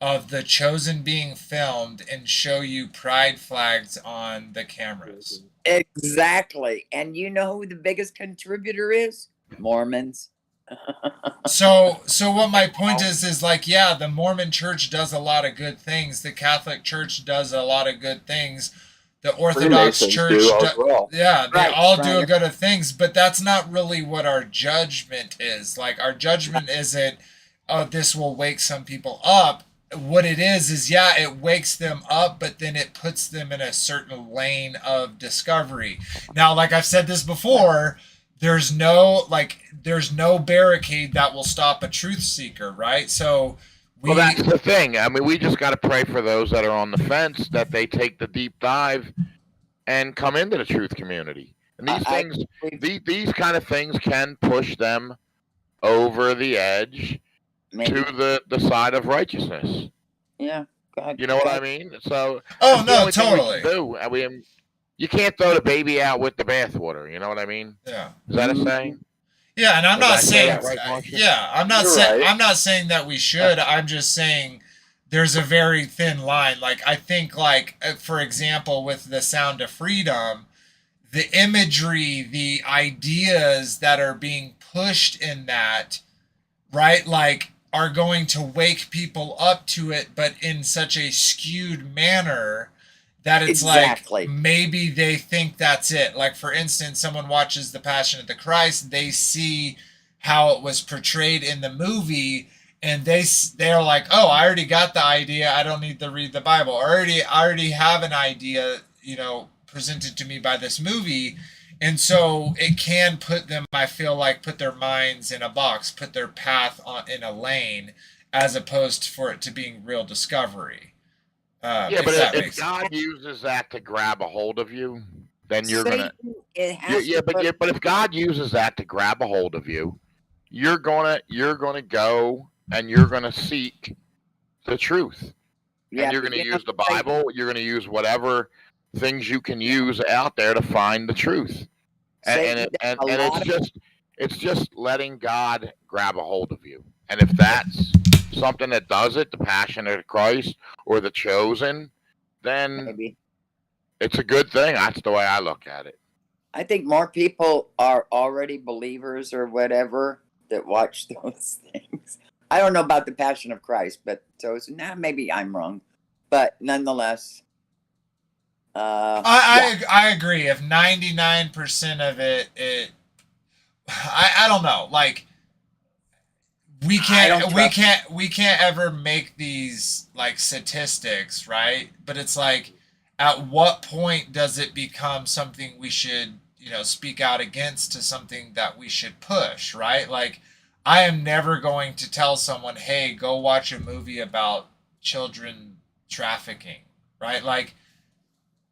of The Chosen being filmed and show you pride flags on the cameras? Exactly. And you know who the biggest contributor is? Mormons. So what my point is like, yeah, the Mormon church does a lot of good things. The Catholic church does a lot of good things. The Orthodox Freemasons church, do as well. yeah, they Right, all right. do good of things, but that's not really what our judgment is. Like, our judgment isn't, oh, this will wake some people up. What it is, yeah, it wakes them up, but then it puts them in a certain lane of discovery. Now, like I've said this before, there's no barricade that will stop a truth seeker, right? So Well, that's the thing. I mean, we just got to pray for those that are on the fence, that they take the deep dive and come into the truth community. And these kind of things can push them over the edge to the side of righteousness. Yeah. God, You know what I mean? So, oh that's the no, only thing we totally. can do. I mean, you can't throw the baby out with the bathwater. You know what I mean? Yeah. Is that a saying? Yeah, and I'm Did I not say saying that right, Marshall? yeah, I'm not You're saying right. I'm not saying that we should. I'm just saying there's a very thin line. Like, I think, like, for example, with The Sound of Freedom, the imagery, the ideas that are being pushed in that, right, like, are going to wake people up to it, but in such a skewed manner that it's Exactly. like maybe they think that's it. Like, for instance, someone watches The Passion of the Christ, they see how it was portrayed in the movie, and they're like, oh, I already got the idea, I don't need to read the Bible. I already have an idea, presented to me by this movie. And so it can put them, I feel like, put their minds in a box, put their path in a lane, as opposed for it to being real discovery. Yeah, but if God uses that to grab a hold of you, then you're gonna. Satan, it has Yeah, to put- but if God uses that to grab a hold of you, you're gonna go and you're gonna seek the truth. And you're but going to you know, use the Bible. You're going to use whatever things you can use out there to find the truth. Satan does a And lot of it's just letting God grab a hold of you. And if that's something that does it, the Passion of Christ or the Chosen, then maybe. it's a good thing. That's the way I look at it. I think more people are already believers or whatever that watch those things. I don't know about the Passion of Christ, but maybe I'm wrong, but nonetheless, I agree. If 99% of it, I don't know. Like we can't ever make these like statistics, right? But it's like, at what point does it become something we should, speak out against to something that we should push, right? Like, I am never going to tell someone, hey, go watch a movie about children trafficking, right? Like,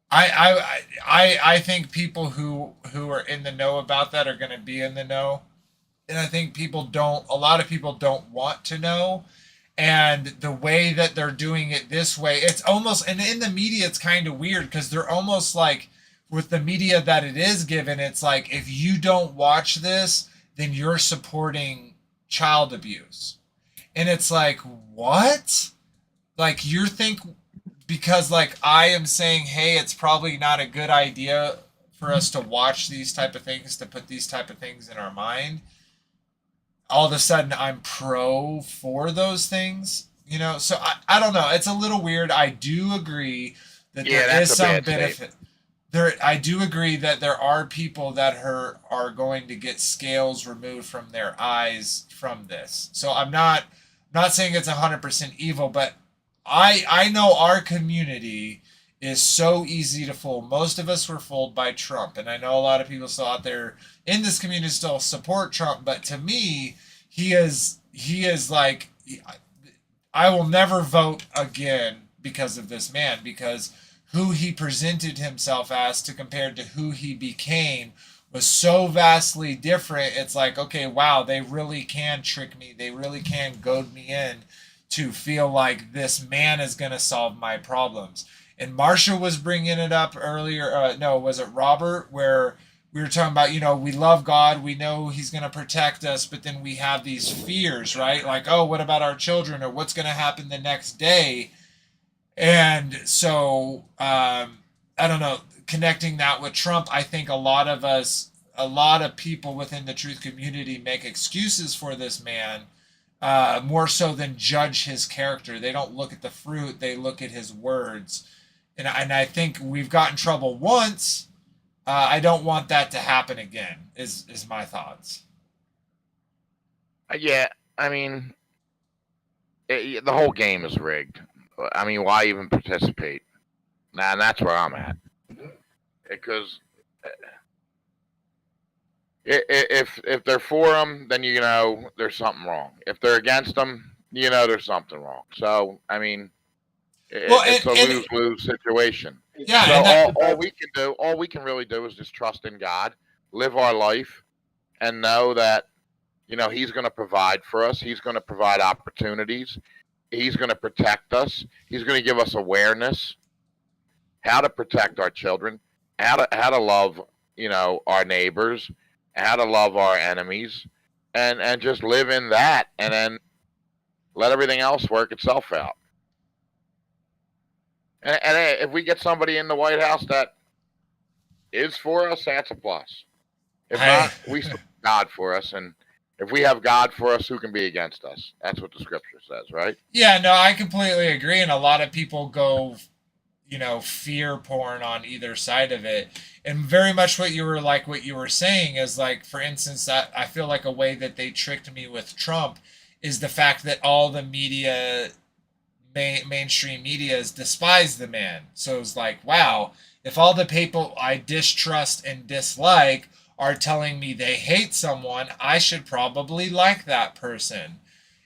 I think people who are in the know about that are going to be in the know, and I think a lot of people don't want to know, and the way that they're doing it this way, it's almost, and in the media, it's kind of weird because they're almost like, with the media that it is given, it's like, if you don't watch this, then you're supporting child abuse. And it's like, what? Like, because like I am saying, hey, it's probably not a good idea for us to watch these type of things, to put these type of things in our mind, all of a sudden I'm for those things, so I don't know, it's a little weird. I do agree that there is some benefit there. I do agree that there are people that are going to get scales removed from their eyes from this. So I'm not saying it's 100% evil, but I know our community is so easy to fool. Most of us were fooled by Trump, and I know a lot of people still out there in this community still support Trump, but to me, he is like, I will never vote again because of this man, because who he presented himself as to compared to who he became was so vastly different. It's like, okay, wow, they really can trick me. They really can goad me in to feel like this man is going to solve my problems. And Marsha was bringing it up earlier. No, was it Robert? Where we were talking about, we love God. We know he's going to protect us. But then we have these fears, right? Like, oh, what about our children? Or what's going to happen the next day? And so, I don't know, connecting that with Trump, I think a lot of people within the truth community make excuses for this man, more so than judge his character. They don't look at the fruit, they look at his words. And I think we've gotten in trouble once. I don't want that to happen again, is my thoughts. Yeah, I mean, the whole game is rigged. I mean, why even participate? Nah, and that's where I'm at. Because if they're for them, then there's something wrong. If they're against them, there's something wrong. So I mean, it's a lose-lose situation. Yeah. So all we can really do is just trust in God, live our life, and know that He's going to provide for us. He's going to provide opportunities. He's going to protect us. He's going to give us awareness, how to protect our children, how to love, our neighbors, how to love our enemies, and just live in that, and then let everything else work itself out. And if we get somebody in the White House that is for us, that's a plus. If not, we support God for us, and if we have God for us, who can be against us? That's what the scripture says, right? Yeah, no, I completely agree. And a lot of people go, fear porn on either side of it. And very much what you were saying is like, for instance, that I feel like a way that they tricked me with Trump is the fact that all the media, mainstream media, is despise the man. So it's like, wow, if all the people I distrust and dislike are telling me they hate someone, I should probably like that person.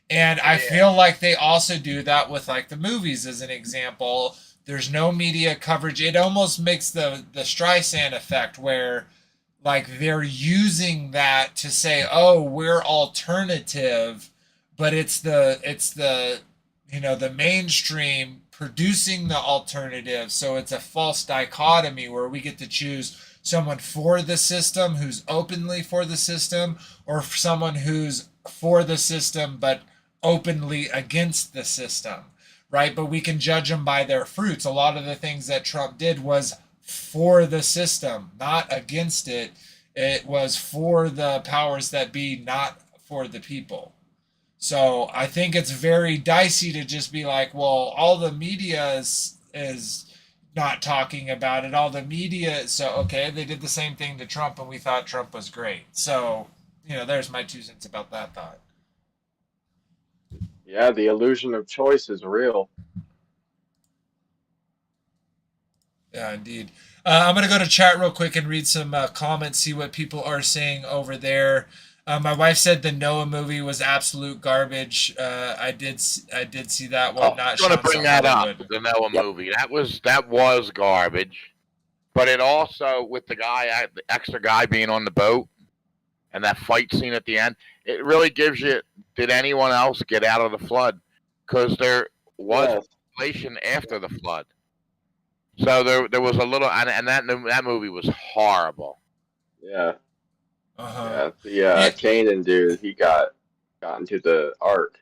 And I feel like they also do that with like the movies as an example. There's no media coverage. It almost makes the Streisand effect where like they're using that to say, oh, we're alternative, but it's the the mainstream producing the alternative. So it's a false dichotomy where we get to choose someone for the system who's openly for the system, or someone who's for the system but openly against the system, right? But we can judge them by their fruits. A lot of the things that Trump did was for the system, not against it. It was for the powers that be, not for the people. So I think it's very dicey to just be like, well, all the media is not talking about it. All the media, so okay, they did the same thing to Trump, and we thought Trump was great. So there's my 2 cents about that thought. Yeah, the illusion of choice is real. Yeah, indeed. I'm going to go to chat real quick and read some comments, see what people are saying over there. My wife said the Noah movie was absolute garbage. I did see that one. Oh, Not I'm gonna Sean bring that up. Hollywood. The Noah Yep. movie. That was garbage. But it also, with the extra guy being on the boat, and that fight scene at the end, it really gives you. Did anyone else get out of the flood? Because there was Yes. population after the flood. So there was a little, and that movie was horrible. Yeah. Uh-huh. Yeah. Yeah. The Canaan dude, he got into the ark.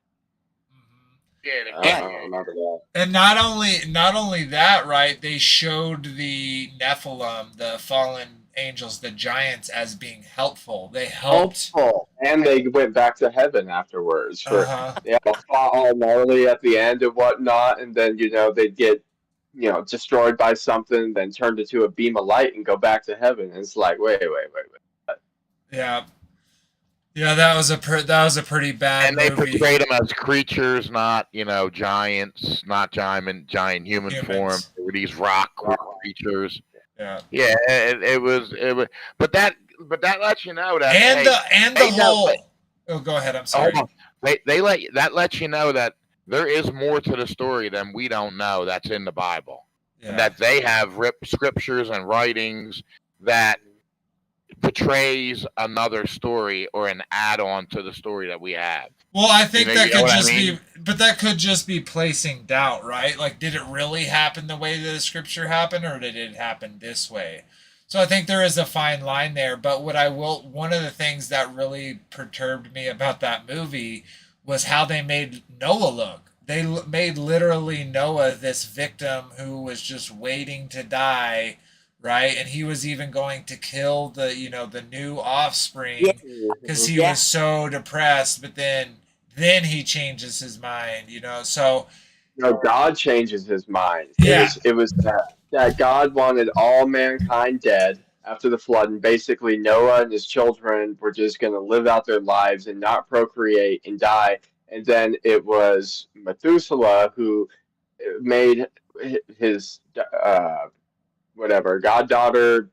Yeah, I don't remember that. And not only that, right? They showed the Nephilim, the fallen angels, the giants, as being helpful. They helped. Helpful. And they went back to heaven afterwards for Uh-huh. they all fought all gnarly at the end and whatnot, and then they'd get destroyed by something, then turned into a beam of light and go back to heaven. And it's like, wait. Yeah. Yeah, that was a pretty bad And they movie. portrayed them as creatures, not giants, not giant human Humans. form. They were these rock creatures. Yeah. Yeah, it was, but that lets you know that. And hey, the whole. Oh, go ahead. I'm sorry. Hold on. That lets you know that there is more to the story than we don't know. That's in the Bible, and that they have scriptures and writings that portrays another story or an add-on to the story that we have. Well, I think that could just be, but that could just be placing doubt, right? Like, did it really happen the way that the scripture happened, or did it happen this way? So I think there is a fine line there. But one of the things that really perturbed me about that movie was how they made Noah look. They made literally Noah this victim who was just waiting to die, right? And he was even going to kill the new offspring because he was so depressed. But then he changes his mind, So God changes his mind. Yeah. It was that God wanted all mankind dead after the flood, and basically Noah and his children were just going to live out their lives and not procreate and die. And then it was Methuselah who made his goddaughter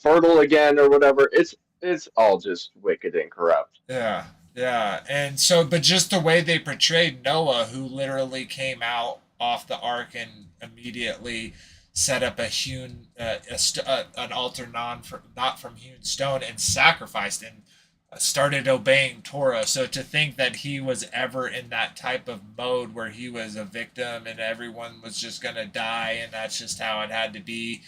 fertile again or whatever. It's all just wicked and corrupt. Yeah. Yeah. And so, but just the way they portrayed Noah, who literally came out off the ark and immediately set up an altar not from hewn stone and sacrificed and started obeying Torah. So to think that he was ever in that type of mode where he was a victim and everyone was just going to die and that's just how it had to be,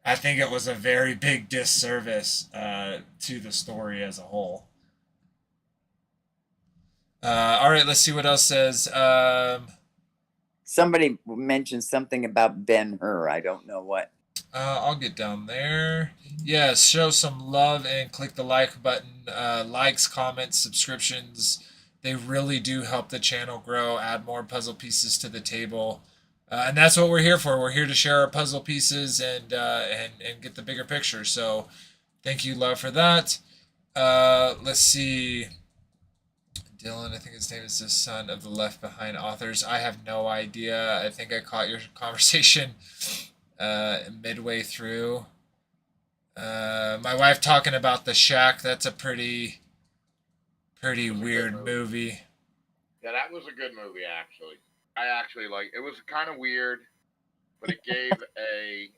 I think it was a very big disservice to the story as a whole. All right, let's see what else says. Somebody mentioned something about Ben-Hur. I don't know what. I'll get down there. Yes, show some love and click the like button. Likes, comments, subscriptions. They really do help the channel grow, add more puzzle pieces to the table. And that's what we're here for. We're here to share our puzzle pieces and get the bigger picture. So thank you, love, for that. Let's see. Dylan, I think his name is the son of the Left Behind authors. I have no idea. I think I caught your conversation midway through. My wife talking about The Shack. That's a pretty weird movie. Yeah, that was a good movie, actually. I actually it was kind of weird, but it gave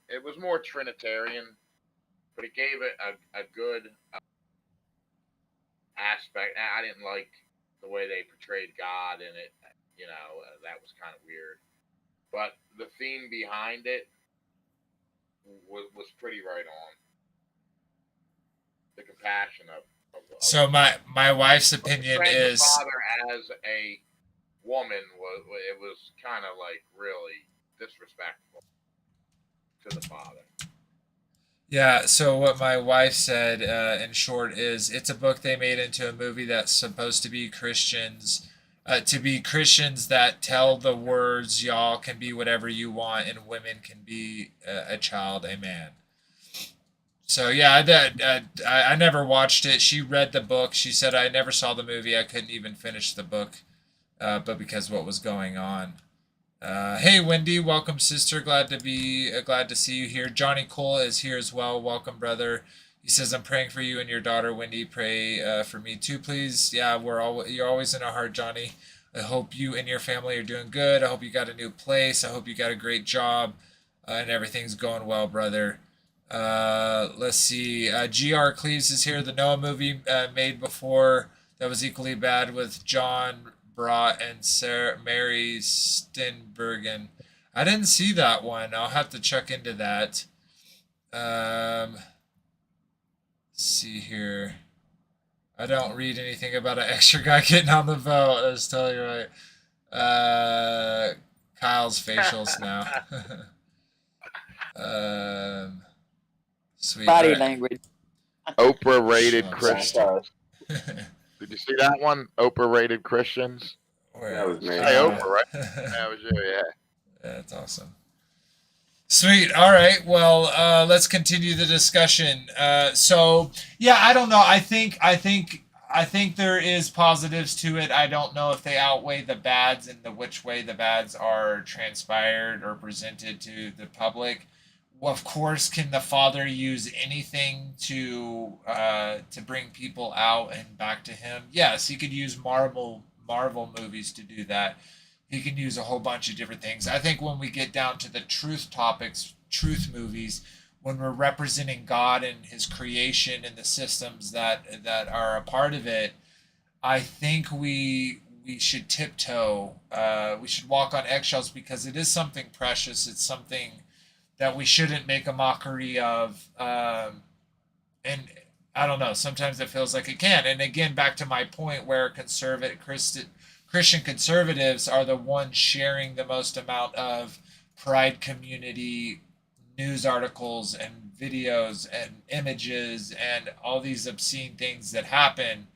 it was more Trinitarian but it gave it a good aspect. I didn't like the way they portrayed God in it. That was kind of weird. But the theme behind it was pretty right on. The compassion of So my wife's opinion portraying the is father as a woman was kind of like really disrespectful to the father. yeah. So what my wife said in short is it's a book they made into a movie that's supposed to be Christians. To be Christians that tell the words, y'all can be whatever you want, and women can be a child, a man. So yeah, I never watched it. She read the book. She said I never saw the movie. I couldn't even finish the book, but because what was going on. Hey Wendy, welcome sister. Glad to see you here. Johnny Cole is here as well. Welcome brother. He says I'm praying for you and your daughter Wendy. Pray for me too, please. Yeah, you're always in our heart, Johnny. I hope you and your family are doing good. I hope you got a new place. I hope you got a great job, and everything's going well, brother. Let's see. G.R. Cleves is here. The Noah movie made before that was equally bad with John Brat and Mary Steenburgen. I didn't see that one. I'll have to check into that. Let's see here. I don't read anything about an extra guy getting on the boat. I was telling you right. Kyle's facials now. Sweet. Body Right. language. Oprah rated Shucks. Christians. Did you see that one? Oprah rated Christians. That was me. Hey, Oprah, right? That was you, yeah. That's awesome. Sweet. All right. Well, let's continue the discussion. So yeah, I don't know. I think there is positives to it. I don't know if they outweigh the bads and which way the bads are transpired or presented to the public. Well, of course, can the Father use anything to bring people out and back to Him? Yes, He could use Marvel movies to do that. He can use a whole bunch of different things. I think when we get down to the truth topics, truth movies, when we're representing God and His creation and the systems that are a part of it, I think we should tiptoe. We should walk on eggshells because it is something precious. It's something that we shouldn't make a mockery of. And I don't know. Sometimes it feels like it can. And again, back to my point where Christian conservatives are the ones sharing the most amount of Pride community news articles and videos and images and all these obscene things that happen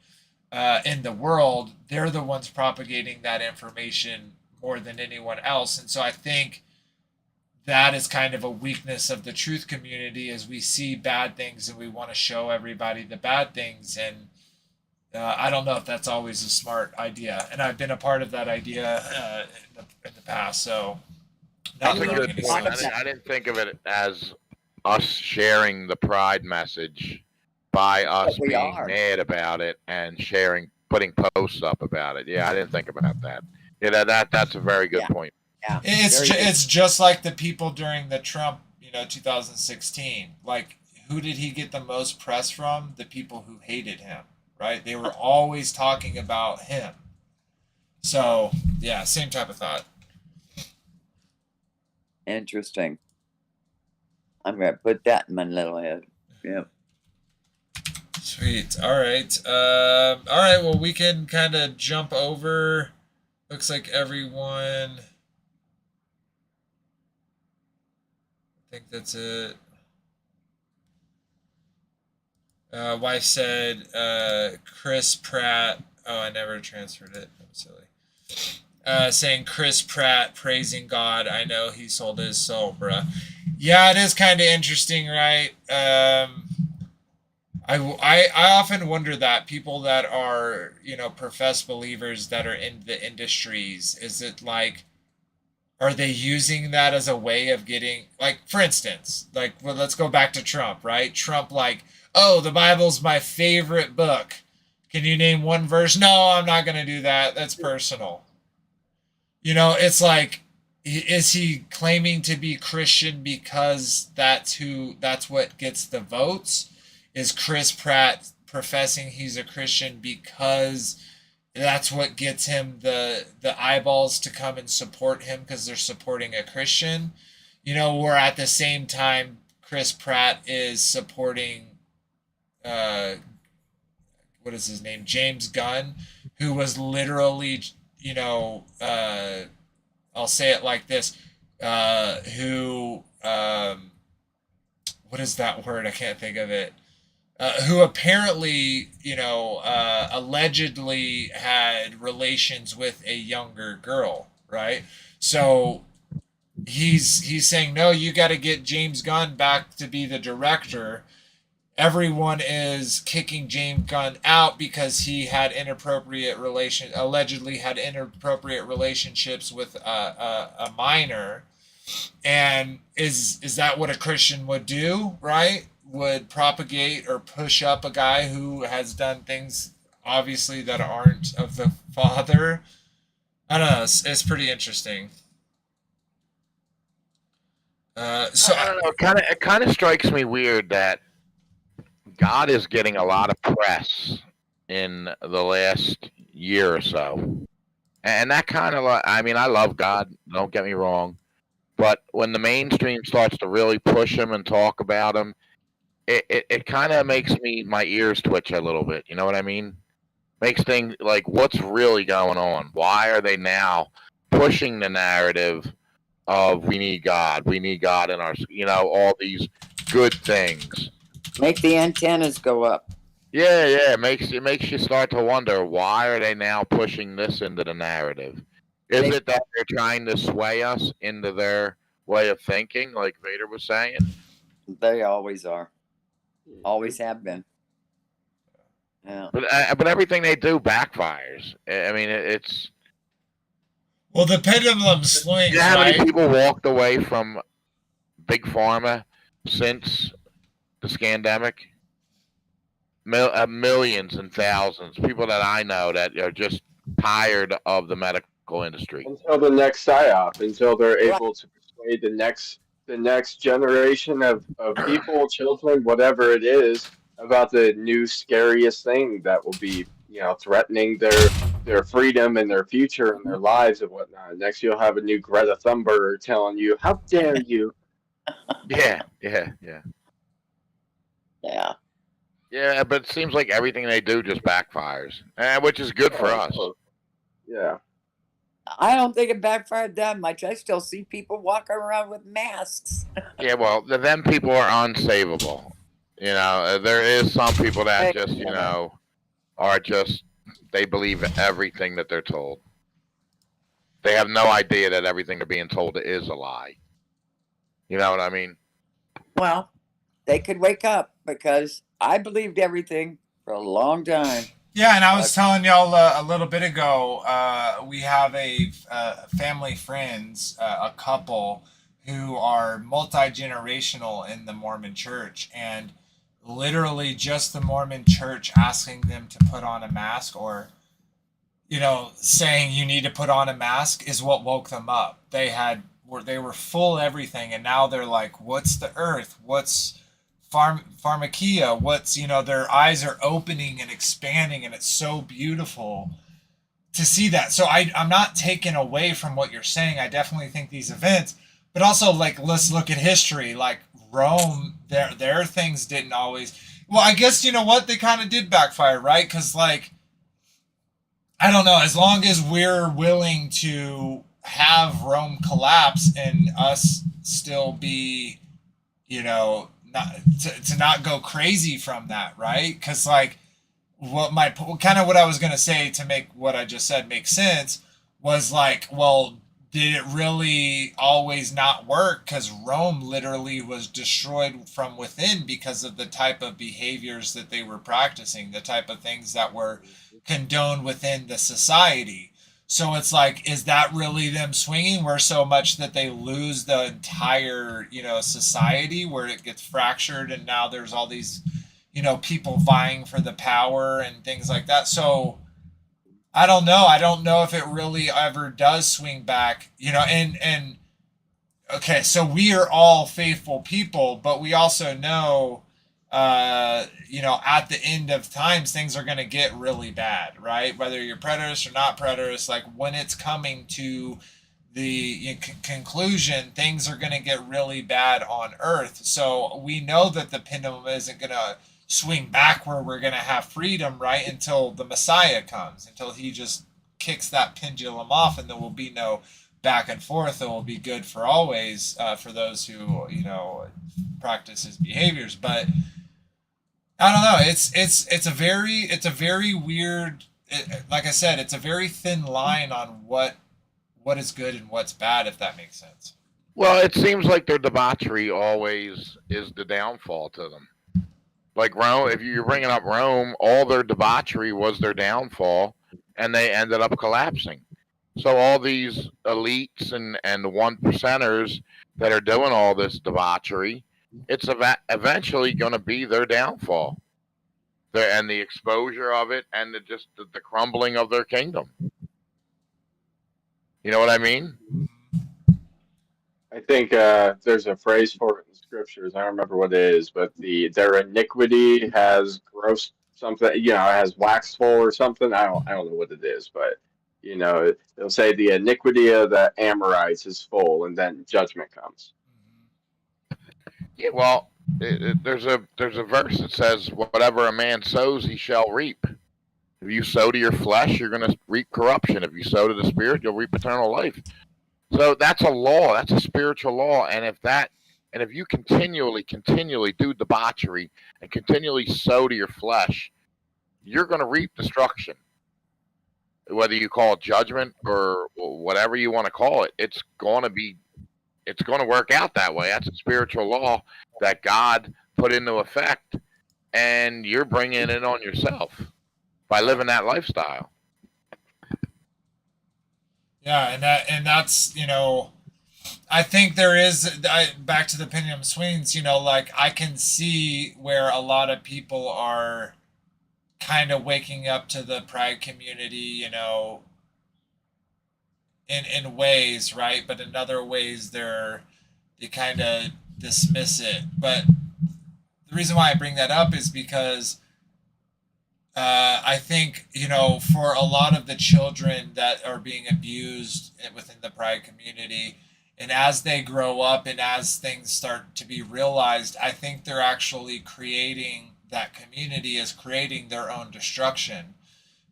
in the world. They're the ones propagating that information more than anyone else. And so I think that is kind of a weakness of the truth community as we see bad things and we want to show everybody the bad things. And I don't know if that's always a smart idea. And I've been a part of that idea in the past. So That's a good point. I didn't think of it as us sharing the pride message by us we being are. mad about it and putting posts up about it. Yeah, I didn't think about that. Yeah, that's a very good point. Yeah. It's just like the people during the Trump, 2016. Like, who did he get the most press from? The people who hated him, right? They were always talking about him. So, yeah, same type of thought. Interesting. I'm going to put that in my little head. Yeah. Sweet. All right. All right. Well, we can kind of jump over. Looks like everyone. I think that's it. Wife said Chris Pratt. Oh, I never transferred it. I'm silly. Saying Chris Pratt praising God. I know he sold his soul, bruh. Yeah, it is kind of interesting, right? I often wonder that people that are, professed believers that are in the industries, is it like, are they using that as a way of getting, like, for instance, like, well, let's go back to Trump, right? Trump, like, oh, the Bible's my favorite book. Can you name one verse? No, I'm not going to do that. That's personal. It's like, is he claiming to be Christian because that's what gets the votes? Is Chris Pratt professing he's a Christian because that's what gets him the eyeballs to come and support him because they're supporting a Christian? Where at the same time Chris Pratt is supporting uh what is his name? James Gunn, who was literally, I'll say it like this, who what is that word? I can't think of it. Who apparently, allegedly had relations with a younger girl, right? So he's saying, no, you got to get James Gunn back to be the director. Everyone is kicking James Gunn out because he had allegedly had inappropriate relationships with a minor. And is that what a Christian would do, right? Would propagate or push up a guy who has done things obviously that aren't of the father? I don't know. It's pretty interesting. So I don't know. It kind of strikes me weird that God is getting a lot of press in the last year or so, and that kind of I mean, I love God. Don't get me wrong, but when the mainstream starts to really push him and talk about him, it kind of makes my ears twitch a little bit. You know what I mean? Makes things like, what's really going on? Why are they now pushing the narrative of we need God in our, all these good things. Make the antennas go up. Yeah, it makes you start to wonder, why are they now pushing this into the narrative? Is it that they're trying to sway us into their way of thinking, like Vader was saying? They always are. Always have been. Yeah. But everything they do backfires. I mean, it's. Well, the pendulum swings. You know how many right? people walked away from Big Pharma since the scandemic? Millions and thousands. People that I know that are just tired of the medical industry. Until the next psyop, until they're able to persuade the next generation of people, children, whatever it is, about the new scariest thing that will be, threatening their freedom and their future and their lives and whatnot. Next, you'll have a new Greta Thunberg telling you, "How dare you?" Yeah. Yeah. But it seems like everything they do just backfires, which is good for us. Yeah. I don't think it backfired that much. I still see people walking around with masks. Yeah, well, them people are unsavable. There is some people that just, are just, they believe everything that they're told. They have no idea that everything they're being told is a lie. You know what I mean? Well, they could wake up, because I believed everything for a long time. Yeah, and I was telling y'all a little bit ago, we have a family friends, a couple who are multi-generational in the Mormon church, and literally just the Mormon church asking them to put on a mask, or saying you need to put on a mask, is what woke them up. They were full everything, and now they're like, what's the earth? What's pharmakia? What's, their eyes are opening and expanding, and it's so beautiful to see that. So I'm not taking away from what you're saying. I definitely think these events, but also, like, let's look at history. Like Rome, their things didn't always. Well, I guess, you know what, they kind of did backfire, right? Because, like, I don't know, as long as we're willing to have Rome collapse and us still be, not to not go crazy from that, right? Because, like, what I was going to say to make what I just said make sense was, like, well, did it really always not work? Because Rome literally was destroyed from within because of the type of behaviors that they were practicing, the type of things that were condoned within the society. So it's like, is that really them swinging where so much that they lose the entire, society, where it gets fractured, and now there's all these, people vying for the power and things like that. So I don't know. I don't know if it really ever does swing back, and okay, so we are all faithful people, but we also know, at the end of times, things are going to get really bad, right? Whether you're preterist or not preterist, like when it's coming to the conclusion, things are going to get really bad on Earth. So we know that the pendulum isn't going to swing back where we're going to have freedom, right? Until the Messiah comes, until he just kicks that pendulum off, and there will be no back and forth. It will be good for always, for those who practice his behaviors. But I don't know. It's a very weird. Like I said, it's a very thin line on what is good and what's bad, if that makes sense. Well, it seems like their debauchery always is the downfall to them. Like Rome, if you're bringing up Rome, all their debauchery was their downfall, and they ended up collapsing. So all these elites and the one percenters that are doing all this debauchery, it's eventually going to be their downfall, and the exposure of it, and the crumbling of their kingdom. You know what I mean? I think there's a phrase for it in the scriptures. I don't remember what it is, but their iniquity has gross something. Has waxed full or something. I don't know what it is, but they'll say the iniquity of the Amorites is full, and then judgment comes. Yeah. Well, there's a verse that says, "Whatever a man sows, he shall reap." If you sow to your flesh, you're going to reap corruption. If you sow to the spirit, you'll reap eternal life. So that's a law. That's a spiritual law. And if you continually do debauchery and continually sow to your flesh, you're going to reap destruction. Whether you call it judgment or whatever you want to call it, it's going to work out that way. That's a spiritual law that God put into effect, and you're bringing it on yourself by living that lifestyle. Yeah, and that's I think there is, back to the pendulum swings. Like I can see where a lot of people are kind of waking up to the pride community, in ways, right? But in other ways, they kind of dismiss it. But the reason why I bring that up is because I think, for a lot of the children that are being abused within the pride community, and as they grow up and as things start to be realized, I think they're actually that community is creating their own destruction,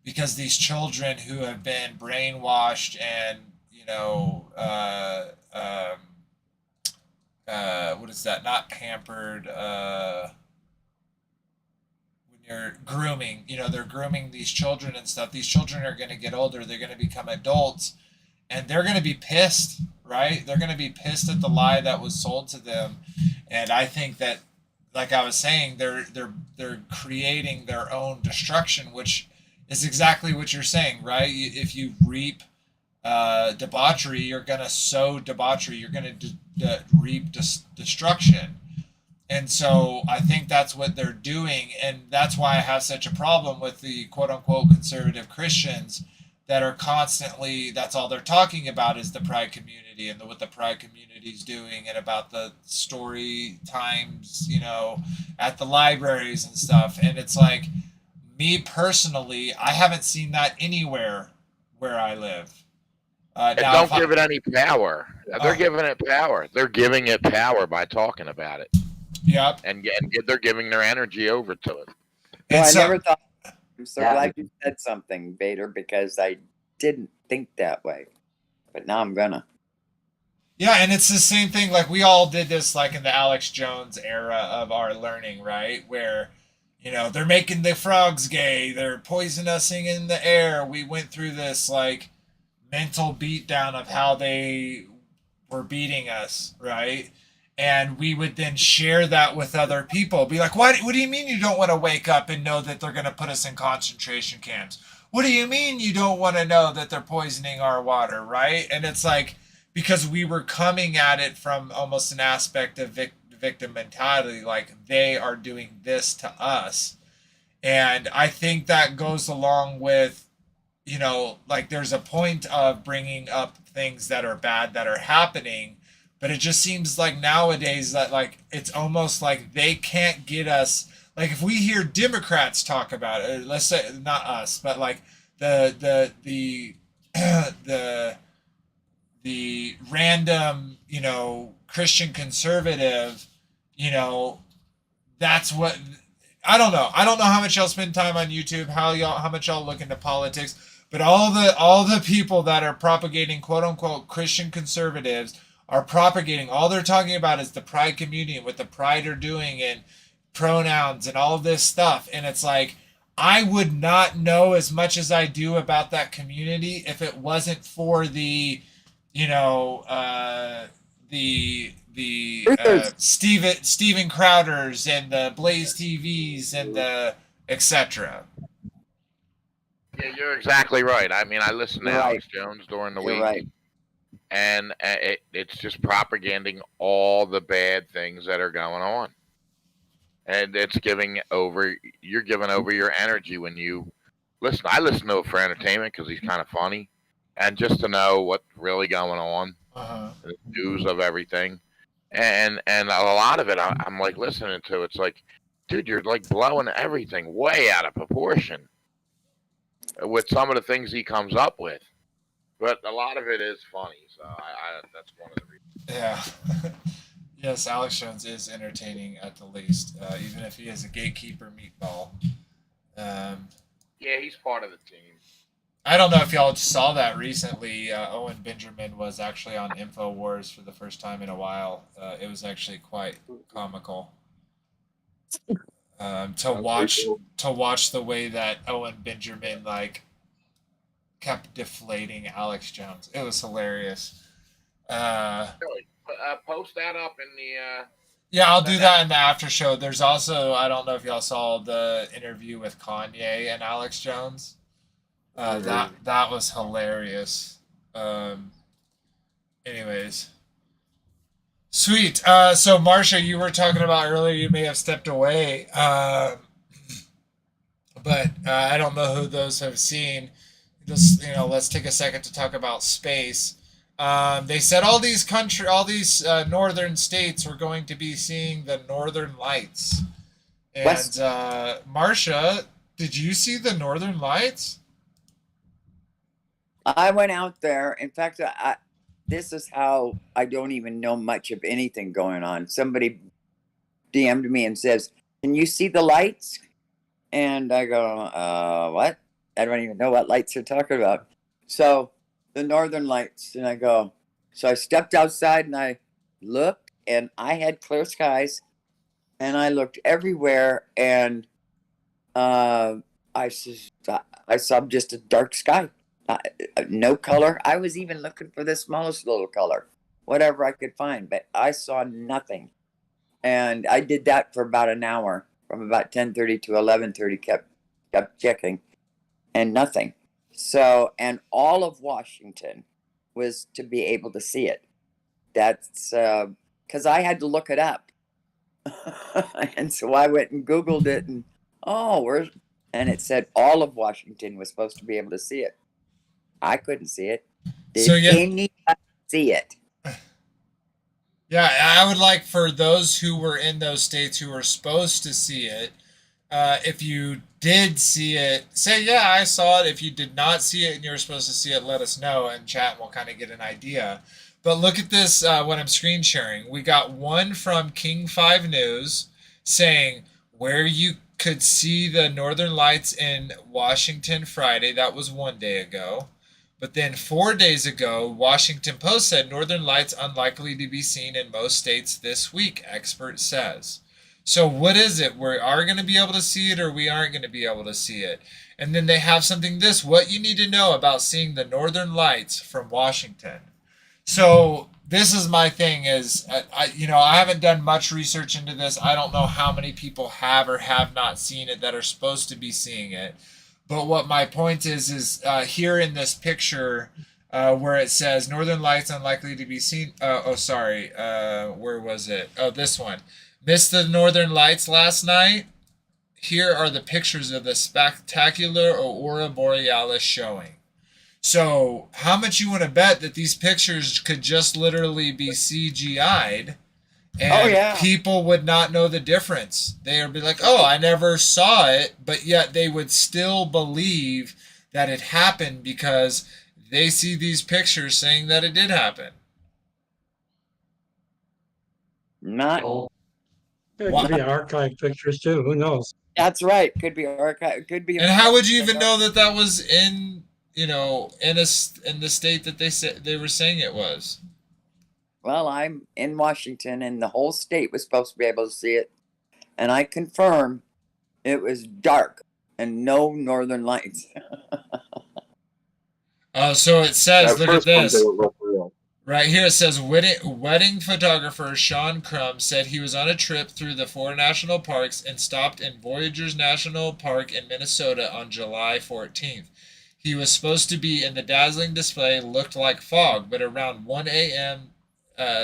because these children who have been brainwashed and, what is that? Not pampered, you're grooming, they're grooming these children and stuff. These children are going to get older. They're going to become adults, and they're going to be pissed, right? They're going to be pissed at the lie that was sold to them. And I think that, like I was saying, they're creating their own destruction, which is exactly what you're saying, right? If you reap debauchery, you're going to sow debauchery. You're going to reap destruction. And so I think that's what they're doing. And that's why I have such a problem with the quote unquote conservative Christians that are constantly, that's all they're talking about is the pride community and what the pride community is doing, and about the story times, at the libraries and stuff. And it's like, me personally, I haven't seen that anywhere where I live. And don't give it any power. They're giving it power. They're giving it power by talking about it. Yep. And they're giving their energy over to it. Well, And I so- never thought. I'm so Yeah. glad you said something, Vader, because I didn't think that way, but now I'm gonna. Yeah, and it's the same thing. Like we all did this, like in the Alex Jones era of our learning, right? Where, they're making the frogs gay, they're poisonous in the air. We went through this like mental beatdown of how they were beating us, right? And we would then share that with other people. Be like, what do you mean you don't want to wake up and know that they're going to put us in concentration camps? What do you mean you don't want to know that they're poisoning our water, right? And it's like, because we were coming at it from almost an aspect of victim mentality, like they are doing this to us. And I think that goes along with, you know, like there's a point of bringing up things that are bad that are happening, but it just seems like nowadays that like it's almost like they can't get us. Like if we hear Democrats talk about it, let's say not us, but like the the the random, you know, Christian conservative, you know, that's what I don't know. I don't know how much y'all spend time on YouTube, how much y'all look into politics, but all the people that are propagating quote unquote Christian conservatives are propagating, all they're talking about is the pride community and what the pride are doing and pronouns and all of this stuff. And it's like I would not know as much as I do about that community if it wasn't for the, you know, Steven Crowders and the Blaze TVs and the etc. Yeah, you're exactly right. I mean, I listen to You're right. Alex Jones during the You're week, right. and it's just propaganding all the bad things that are going on, and it's you're giving over your energy when you listen. I listen to it for entertainment because he's kind of funny, and just to know what's really going on, the news of everything, and a lot of it I'm like listening to. It's like, dude, you're like blowing everything way out of proportion with some of the things he comes up with. But a lot of it is funny, so I that's one of the reasons. Yeah. Yes, Alex Jones is entertaining at the least, even if he is a gatekeeper meatball. Yeah, he's part of the team. I don't know if y'all saw that recently. Owen Benjamin was actually on InfoWars for the first time in a while. It was actually quite comical to watch the way that Owen Benjamin like kept deflating Alex Jones. It was hilarious. Post that up in the. Yeah, I'll do that in the after show. There's also, I don't know if y'all saw the interview with Kanye and Alex Jones. That was hilarious. Anyways, sweet. So Marsha, you were talking about earlier. You may have stepped away, but I don't know who those have seen. Just let's take a second to talk about space. They said all these northern states were going to be seeing the northern lights. And Marsha, did you see the northern lights? I went out there. In fact, this is how I don't even know much of anything going on. Somebody DM'd me and says, "Can you see the lights?" And I go, "What? I don't even know what lights you're talking about." So the northern lights, and I go. So I stepped outside and I looked, and I had clear skies, and I looked everywhere, and I saw just a dark sky. No color. I was even looking for the smallest little color, whatever I could find, but I saw nothing. And I did that for about an hour, from about 10:30 to 11:30. Kept checking, and nothing. So, and all of Washington was to be able to see it. That's because I had to look it up, and so I went and Googled it, and and it said all of Washington was supposed to be able to see it. I couldn't see it. Did anybody see it? Yeah, I would like for those who were in those states who were supposed to see it, if you did see it, say, yeah, I saw it. If you did not see it and you were supposed to see it, let us know, and chat, and we'll kind of get an idea. But look at this, what I'm screen sharing. We got one from King 5 News saying where you could see the northern lights in Washington Friday. That was 1 day ago. But then 4 days ago, Washington Post said northern lights unlikely to be seen in most states this week, expert says. So what is it? We are going to be able to see it, or we aren't going to be able to see it? And then they have something what you need to know about seeing the northern lights from Washington. So this is my thing is, I haven't done much research into this. I don't know how many people have or have not seen it that are supposed to be seeing it. But what my point is here in this picture where it says Northern Lights unlikely to be seen. Where was it? Oh, this one. Missed the Northern Lights last night? Here are the pictures of the spectacular Aurora Borealis showing. So how much you want to bet that these pictures could just literally be CGI'd? And Oh, yeah. people would not know the difference. They would be like, oh, I never saw it, but yet they would still believe that it happened because they see these pictures saying that it did happen. Not. Oh, It could be archive pictures too. Who knows? That's right. Could be archive. Could be. And how would you even know that that was in, in the state that they said they were saying it was? Well, I'm in Washington, and the whole state was supposed to be able to see it, and I confirm it was dark and no northern lights. So it says, That look at first one this. didn't look real. Right here it says wedding photographer Sean Crum said he was on a trip through the 4 national parks and stopped in Voyageurs National Park in Minnesota on July 14th. He was supposed to be in the dazzling display looked like fog, but around 1 a.m.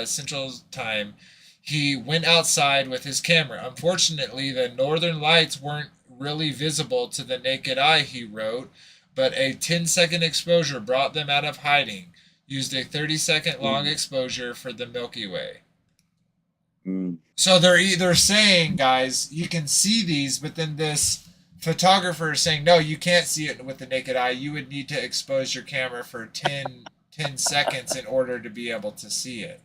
Central Time, he went outside with his camera. Unfortunately, the northern lights weren't really visible to the naked eye, he wrote, but a 10-second exposure brought them out of hiding. Used a 30-second long exposure for the Milky Way. So they're either saying, guys, you can see these, but then this photographer is saying, no, you can't see it with the naked eye. You would need to expose your camera for 10 seconds in order to be able to see it.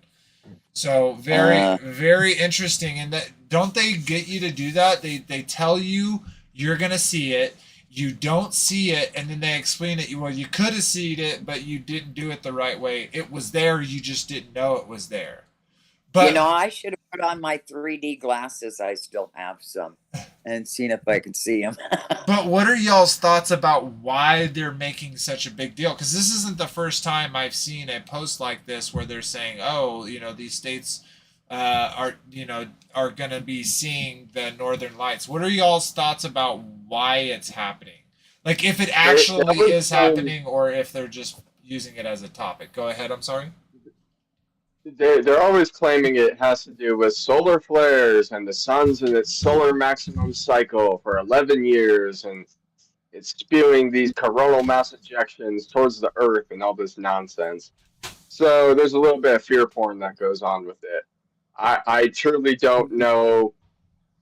So very interesting. And that, don't they get you to do that? They tell you you're going to see it. You don't see it, and then they explain it. Well, you could have seen it, but you didn't do it the right way. It was there. You just didn't know it was there. But I should have put on my 3D glasses. I still have some, and seen if I could see them. But what are y'all's thoughts about why they're making such a big deal? Because this isn't the first time I've seen a post like this where they're saying, "Oh, these states are going to be seeing the northern lights." What are y'all's thoughts about why it's happening? Like if it actually is happening, or if they're just using it as a topic. Go ahead. I'm sorry. They're always claiming it has to do with solar flares and the sun's in its solar maximum cycle for 11 years, and it's spewing these coronal mass ejections towards the Earth and all this nonsense. So there's a little bit of fear porn that goes on with it. I truly don't know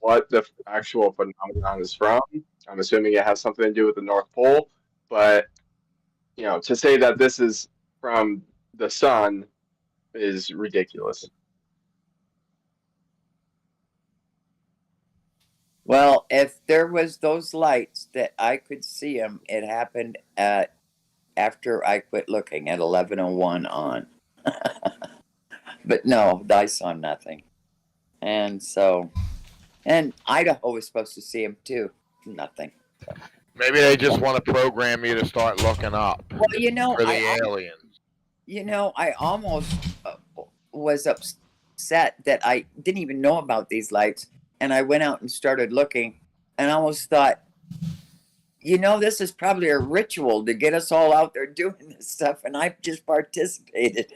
what the actual phenomenon is from. I'm assuming it has something to do with the North Pole, but to say that this is from the sun is ridiculous. Well, if there was those lights that I could see them, it happened after I quit looking at 11:01 on. But no, I saw nothing. And Idaho was supposed to see them too. Nothing. Maybe they just want to program you to start looking up Well, for the aliens. I almost was upset that I didn't even know about these lights. And I went out and started looking, and I almost thought, this is probably a ritual to get us all out there doing this stuff. And I just participated.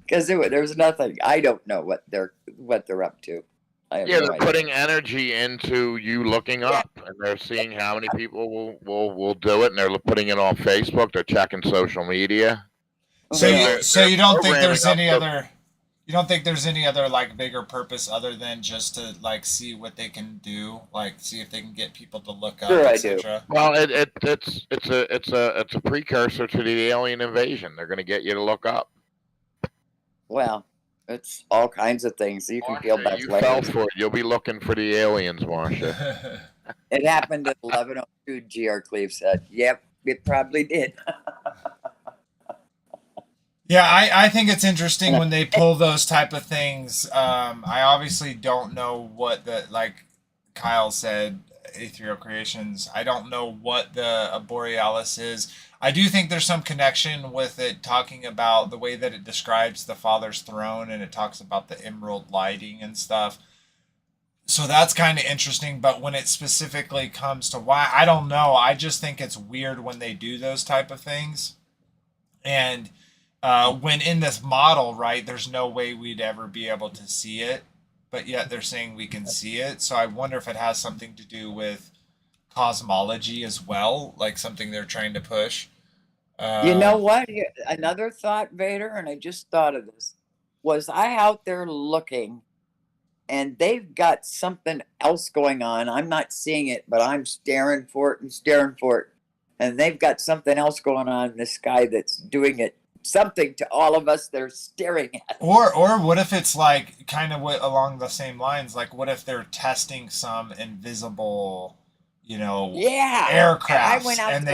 Because there was nothing. I don't know what they're up to. They're putting energy into you looking up, and they're seeing how many people will do it, and they're putting it on Facebook. They're checking social media. So you don't think there's any programming other? You don't think there's any other like bigger purpose other than just to like see what they can do, like see if they can get people to look up, Sure, I etc. Well, it's a precursor to the alien invasion. They're going to get you to look up. Well, it's all kinds of things. You can peel back You fell layers. for it. You'll be looking for the aliens, Marsha. It happened at 11:02. G.R. Cleve said, "Yep, it probably did." Yeah, I think it's interesting when they pull those type of things. I obviously don't know what like Kyle said, Ethereal Creations. I don't know what the Borealis is. I do think there's some connection with it talking about the way that it describes the Father's throne, and it talks about the emerald lighting and stuff. So that's kind of interesting, but when it specifically comes to why, I don't know. I just think it's weird when they do those type of things. And when in this model, right, there's no way we'd ever be able to see it, but yet they're saying we can see it. So I wonder if it has something to do with cosmology as well, like something they're trying to push. You know what? Another thought, Vader, and I just thought of this. Was I out there looking and they've got something else going on? I'm not seeing it, but I'm staring for it and staring for it. And they've got something else going on in the sky that's doing it something to all of us that are staring at it. Or what if it's like kind of along the same lines? Like, what if they're testing some invisible, Yeah. aircrafts, And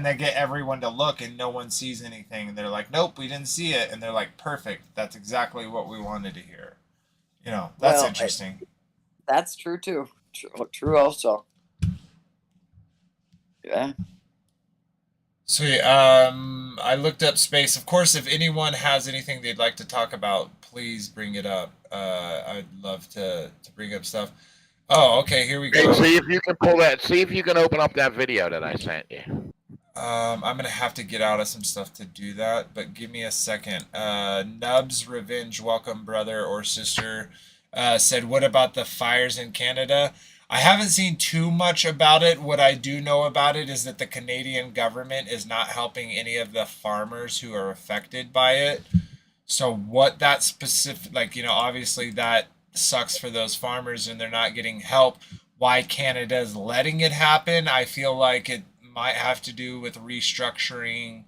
they get everyone to look, and no one sees anything, and they're like, nope, we didn't see it, and they're like, perfect, that's exactly what we wanted to hear. That's interesting. That's true too. True also. Yeah. Sweet. I looked up space. Of course, if anyone has anything they'd like to talk about, please bring it up. I'd love to bring up stuff. Oh, okay, here we go. Hey, see if you can pull that. See if you can open up that video that I sent you. I'm gonna have to get out of some stuff to do that, but give me a second. Nubs Revenge, welcome, brother or sister. Said, what about the fires in Canada? I haven't seen too much about it. What I do know about it is that the Canadian government is not helping any of the farmers who are affected by it. So what that specific, obviously that sucks for those farmers and they're not getting help. Why Canada is letting it happen, I feel like it might have to do with restructuring.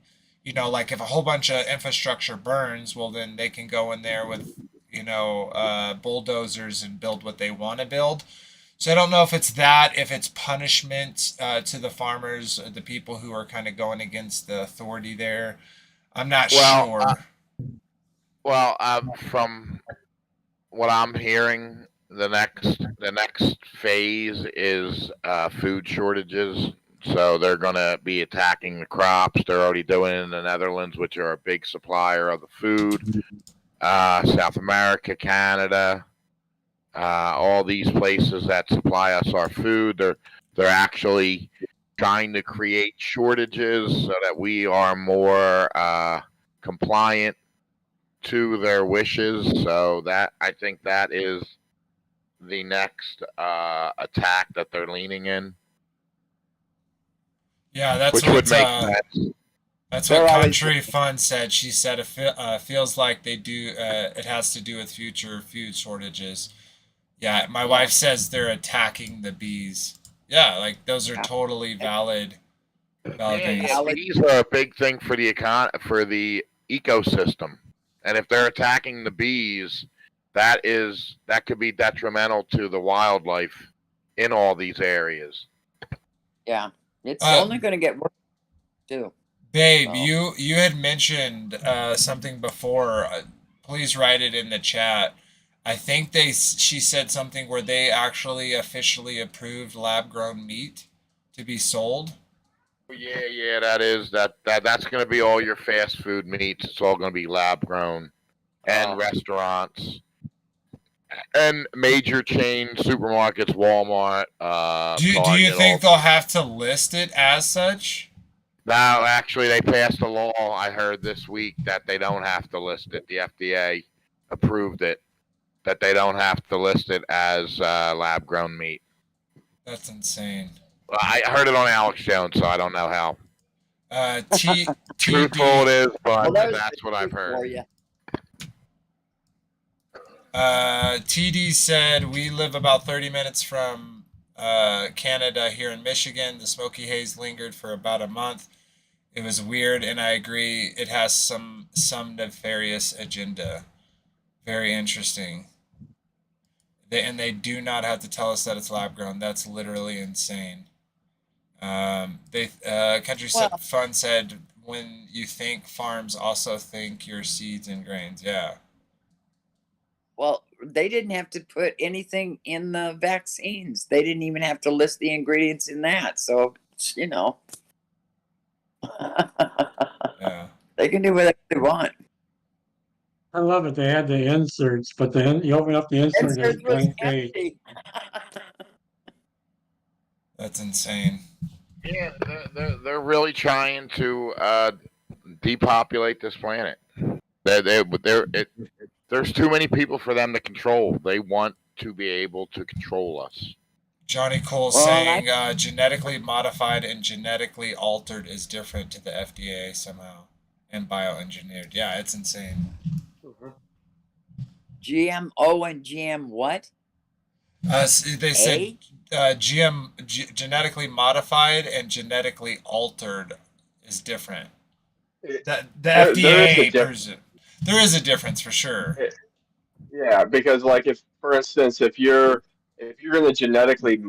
Like if a whole bunch of infrastructure burns, well, then they can go in there with, bulldozers and build what they want to build. So I don't know if it's that, if it's punishment to the farmers, the people who are kind of going against the authority there. I'm not sure. From what I'm hearing, the next phase is food shortages. So they're going to be attacking the crops. They're already doing it in the Netherlands, which are a big supplier of the food. South America, Canada. All these places that supply us our food, they're actually trying to create shortages so that we are more compliant to their wishes. So that I think that is the next attack that they're leaning in. Yeah, that's which what would make sense. That's what Country Fun said. She said it feels like they do. It has to do with future food shortages. Yeah, my wife says they're attacking the bees. Yeah, like those are totally valid. Bees are a big thing for the ecosystem, and if they're attacking the bees, that could be detrimental to the wildlife in all these areas. Yeah, it's only going to get worse too. Babe, you had mentioned something before. Please write it in the chat. I think she said something where they actually officially approved lab-grown meat to be sold. Yeah, that's going to be all your fast food meats. It's all going to be lab-grown, and restaurants, and major chain supermarkets, Walmart. Do you think they'll have to list it as such? No, actually, they passed a law. I heard this week that they don't have to list it. The FDA approved it. That they don't have to list it as lab-grown meat. That's insane. Well, I heard it on Alex Jones, so I don't know how truthful it is, but that's what I've heard. TD said, we live about 30 minutes from Canada here in Michigan. The smoky haze lingered for about a month. It was weird, and I agree it has some nefarious agenda. Very interesting. They do not have to tell us that it's lab grown. That's literally insane. Country Fun said, when you think farms, also think your seeds and grains. Yeah. Well, they didn't have to put anything in the vaccines. They didn't even have to list the ingredients in that. So, yeah. They can do whatever they want. I love it. They had the inserts, but then you open up the insert and it's blank page. That's insane. Yeah, they're really trying to depopulate this planet. There's too many people for them to control. They want to be able to control us. Johnny Cole Well, saying genetically modified and genetically altered is different to the FDA somehow, and bioengineered. Yeah, it's insane. GMO and GM what? They said genetically modified and genetically altered is different. The There is a FDA difference. there is a difference for sure. Yeah, because like if, for instance, if you're going to genetically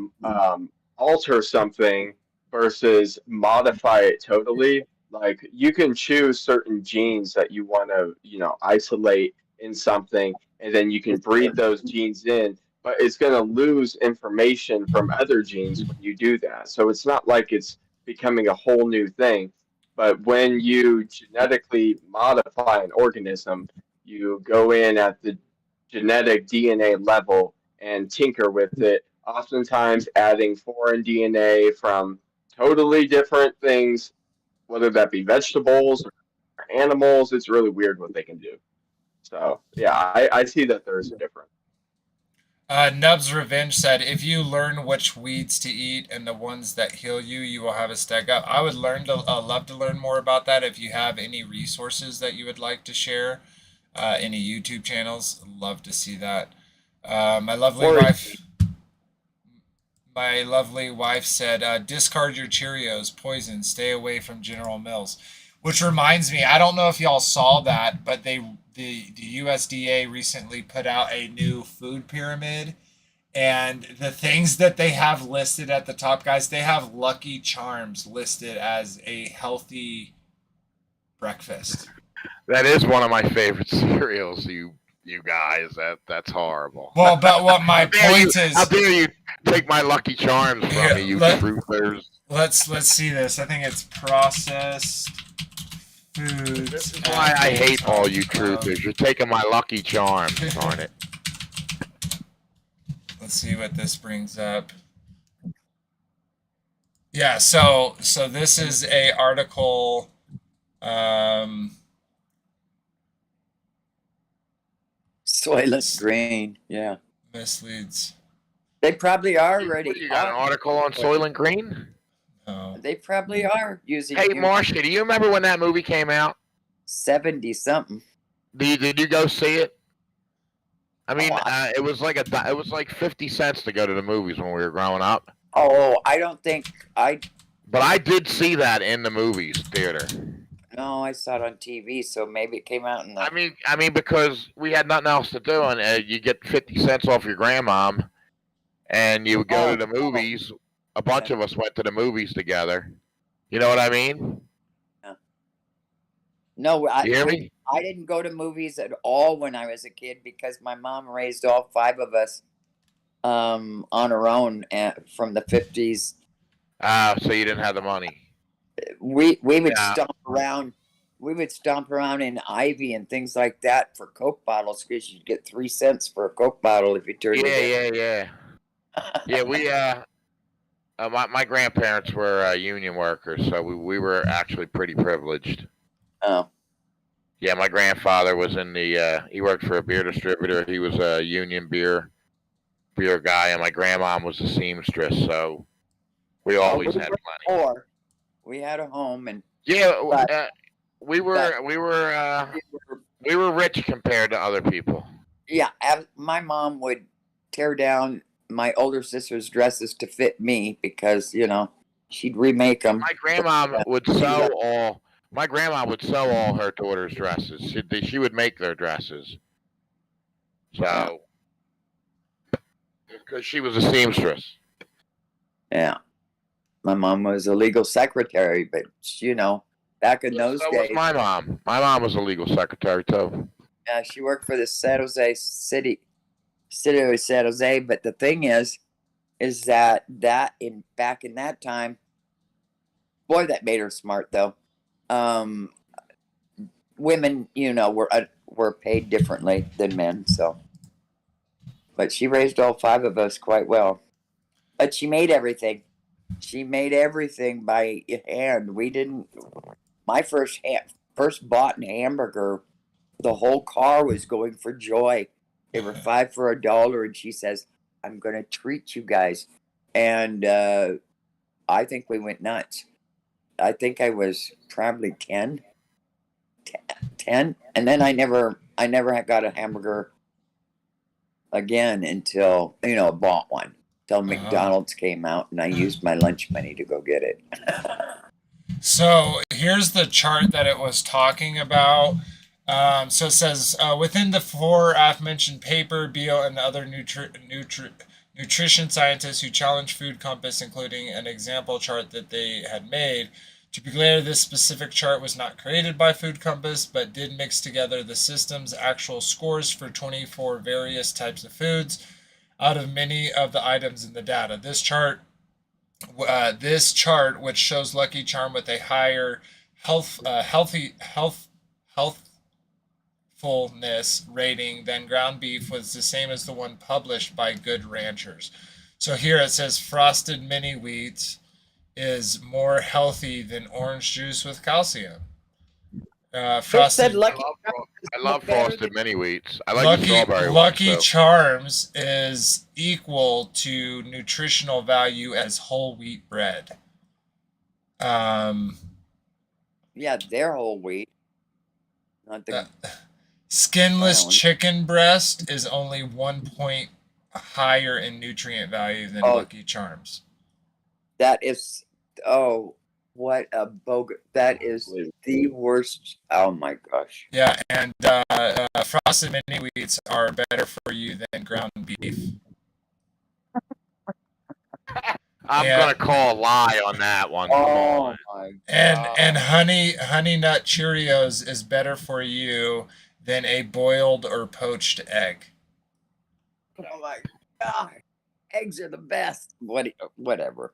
alter something versus modify it totally, like you can choose certain genes that you want to, isolate in something, and then you can breed those genes in, but it's going to lose information from other genes when you do that. So it's not like it's becoming a whole new thing, but when you genetically modify an organism, you go in at the genetic DNA level and tinker with it, oftentimes adding foreign DNA from totally different things, whether that be vegetables or animals. It's really weird what they can do. So, yeah, I see that there's a difference. Nub's Revenge said, "If you learn which weeds to eat and the ones that heal you, you will have a stack up." I would love to learn more about that. If you have any resources that you would like to share, any YouTube channels, love to see that. My lovely wife said, "Discard your Cheerios, poison. Stay away from General Mills." Which reminds me, I don't know if y'all saw that, but the USDA recently put out a new food pyramid, and the things that they have listed at the top, guys, they have Lucky Charms listed as a healthy breakfast. That is one of my favorite cereals. You guys, that's horrible. Well, but what my point is, how dare you take my Lucky Charms from me, you truthers? Let's see this. I think it's processed foods. This is why I hate all you truthers. You're taking my Lucky Charms, darn it. Let's see what this brings up. Yeah, so this is a article. Soylent Green, yeah. Misleads. They probably are already. You got an article on Soylent Green? No. They probably are using. Hey, Marcia, do you remember when that movie came out? 70 something. Did you go see it? I mean, it was like 50 cents to go to the movies when we were growing up. Oh, I don't think I. But I did see that in the movies theater. No, I saw it on TV, so maybe it came out in the. I mean, because we had nothing else to do, and you get 50 cents off your grandmom, and you would go to the movies. A bunch of us went to the movies together. You know what I mean? Yeah. No, You hear me? I didn't go to movies at all when I was a kid because my mom raised all 5 of us on her own from the 50s. So you didn't have the money. We would stomp around. We would stomp around in Ivy and things like that for Coke bottles because you'd get 3 cents for a Coke bottle if you turned it in. Yeah, we my grandparents were union workers, so we were actually pretty privileged. Oh. Yeah, my grandfather was in the he worked for a beer distributor. He was a union beer guy, and my grandmom was a seamstress, so we always had plenty. Or we had a home, and we were rich compared to other people. Yeah, my mom would tear down my older sister's dresses to fit me because she'd remake them. My grandma would sew all. My grandma would sew all her daughters' dresses. She would make their dresses. So, because she was a seamstress. Yeah. My mom was a legal secretary, but, back in those days. So was my mom. My mom was a legal secretary, too. Yeah, she worked for the San Jose city of San Jose. But the thing is that back in that time, boy, that made her smart, though. Women, were paid differently than men. So, but she raised all 5 of us quite well. But she made everything. She made everything by hand. We didn't. My first bought hamburger, the whole car was going for joy. They were 5 for $1, and she says, "I'm going to treat you guys." and I think we went nuts. I think I was probably 10, and then I never got a hamburger again until bought one till McDonald's came out, and I used my lunch money to go get it. So here's the chart that it was talking about. So it says within the four aforementioned paper, Beal and the other nutrition scientists who challenged Food Compass, including an example chart that they had made. To be clear, this specific chart was not created by Food Compass, but did mix together the system's actual scores for 24 various types of foods out of many of the items in the data. This chart, which shows Lucky Charm with a higher healthfulness rating than ground beef, was the same as the one published by Good Ranchers. So here it says frosted mini wheats is more healthy than orange juice with calcium. Frosted I love frosted mini wheats. I like the strawberry Lucky ones, Charms is equal to nutritional value as whole wheat bread. Yeah, they're whole wheat. Not the skinless chicken breast is only 1 point higher in nutrient value than Lucky Charms. That is, what a bogus! That is the worst. Oh my gosh! Yeah, and frosted mini wheats are better for you than ground beef. I'm gonna call a lie on that one. Come on. My and honey nut Cheerios is better for you than a boiled or poached egg. Oh my god! Eggs are the best. Whatever.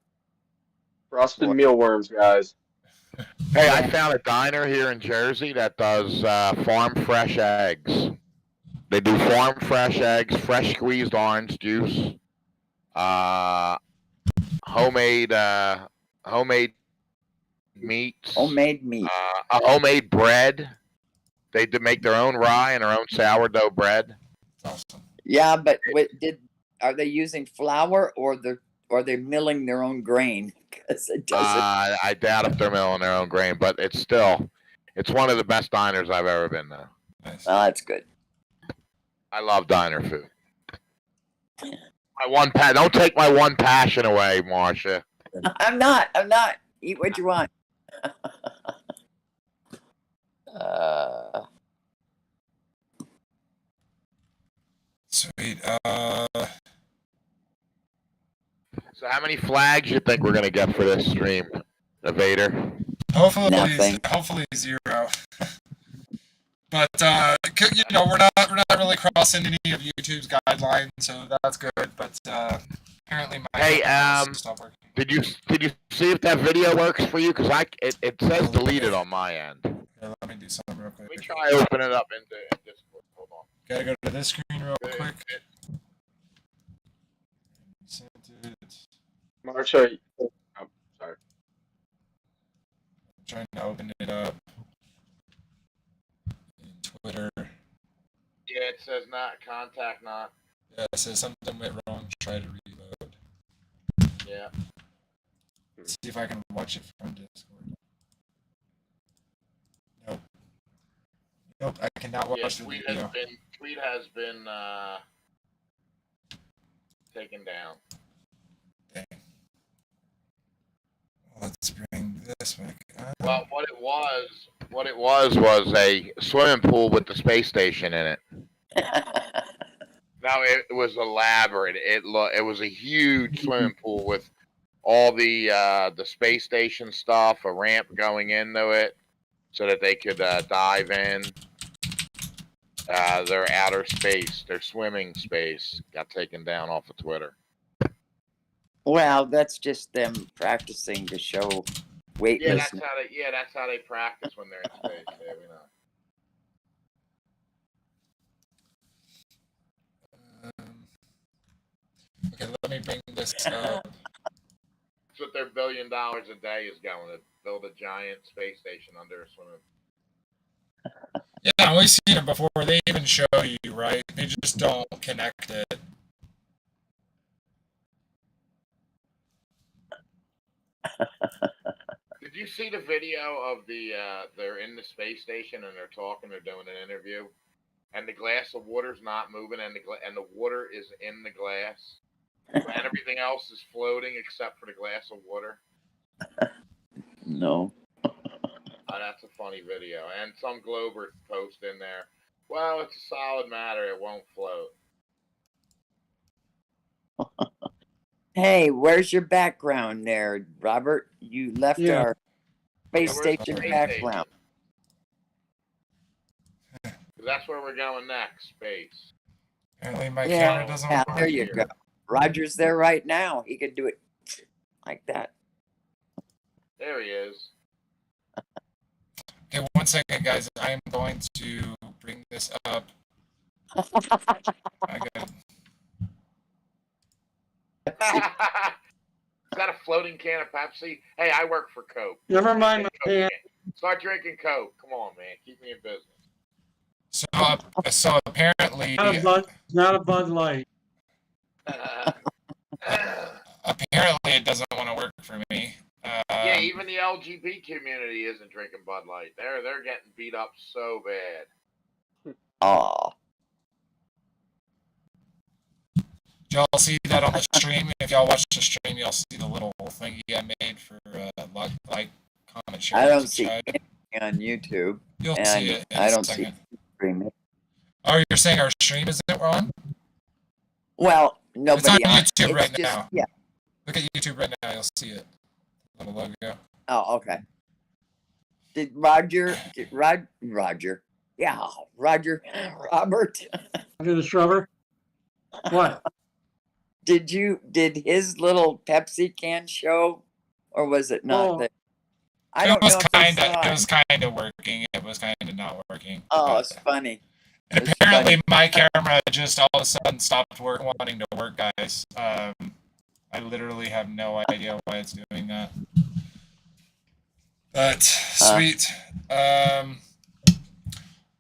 Frosted mealworms, guys. Hey, I found a diner here in Jersey that does farm fresh eggs. They do farm fresh eggs, fresh squeezed orange juice, homemade meats, homemade meat, homemade bread. They make their own rye and their own sourdough bread. Awesome. Yeah, but are they using flour or are they milling their own grain? Because it doesn't. I doubt if they're milling their own grain, but it's one of the best diners I've ever been to. Nice. Oh, that's good. I love diner food. Don't take my one passion away, Marcia. I'm not. Eat what you want. Sweet. So how many flags you think we're gonna get for this stream, Evader? Hopefully 0. But we're not really crossing any of YouTube's guidelines, so that's good. But apparently my stopped working. Did you see if that video works for you? Because it says deleted on my end. Okay, let me do something real quick. Let me try open it up into Discord. Hold on. Gotta go to this screen real quick. Sent it. Marcia, sorry. I'm trying to open it up in Twitter. Yeah, it says not contact not. Yeah, it says something went wrong. Try to reload. Yeah. Let's see if I can watch it from Discord. Nope, I cannot watch the video. Tweet has been taken down. Dang. Let's bring this back up. Well, what it was a swimming pool with the space station in it. Now it was elaborate. It was a huge swimming pool with all the space station stuff, a ramp going into it, so that they could dive in. Their outer space, their swimming space, got taken down off of Twitter. Well, that's just them practicing to show weightlessness. That's how they practice when they're in space. Yeah, we know. Okay, let me bring this up. That's what their $1 billion a day is going to build a giant space station under a swimming. Yeah, we've seen it before. They even show you, right? They just don't connect it. Did you see the video of they're in the space station and they're talking, they're doing an interview, and the glass of water's not moving, and the water is in the glass, and everything else is floating except for the glass of water? No. That's a funny video. And some Glober post in there, well, it's a solid matter, it won't float. Hey, where's your background there, Robert? You left Yeah. our space Yeah, where's the station space background. station? 'Cause that's where we're going next, space. Apparently my Yeah, camera doesn't yeah, work. there you go. Roger's there right now. He could do it like that. There he is. Okay, 1 second, guys. I am going to bring this up. I got Is that a floating can of Pepsi? Hey, I work for Coke. Never mind my Coke, hand. man. Start drinking Coke. Come on, man. Keep me in business. so apparently Not a Bud Light. apparently it doesn't want to work for me. Yeah, even the LGBT community isn't drinking Bud Light. They're getting beat up so bad. Aw. Did y'all see that on the stream? If y'all watch the stream, y'all see the little thingy I made for like, comment, share, I don't and see subscribe. anything on YouTube. You'll and see it in I a don't see second. streaming. Oh, you're saying our stream isn't on? Well, It's on nobody YouTube right just, now. Yeah. Look at YouTube right now. You'll see it. Little logo. Oh, okay. Did Roger? Robert? Under the shrubber. What? Did his little Pepsi can show, or was it not Oh. there? I It don't was know if kind I of. saw It it. was kind of working. It was kind of not working. Oh, but- it's funny. And It's apparently funny. my camera just all of a sudden stopped wanting to work, guys. I literally have no idea why it's doing that. But sweet. All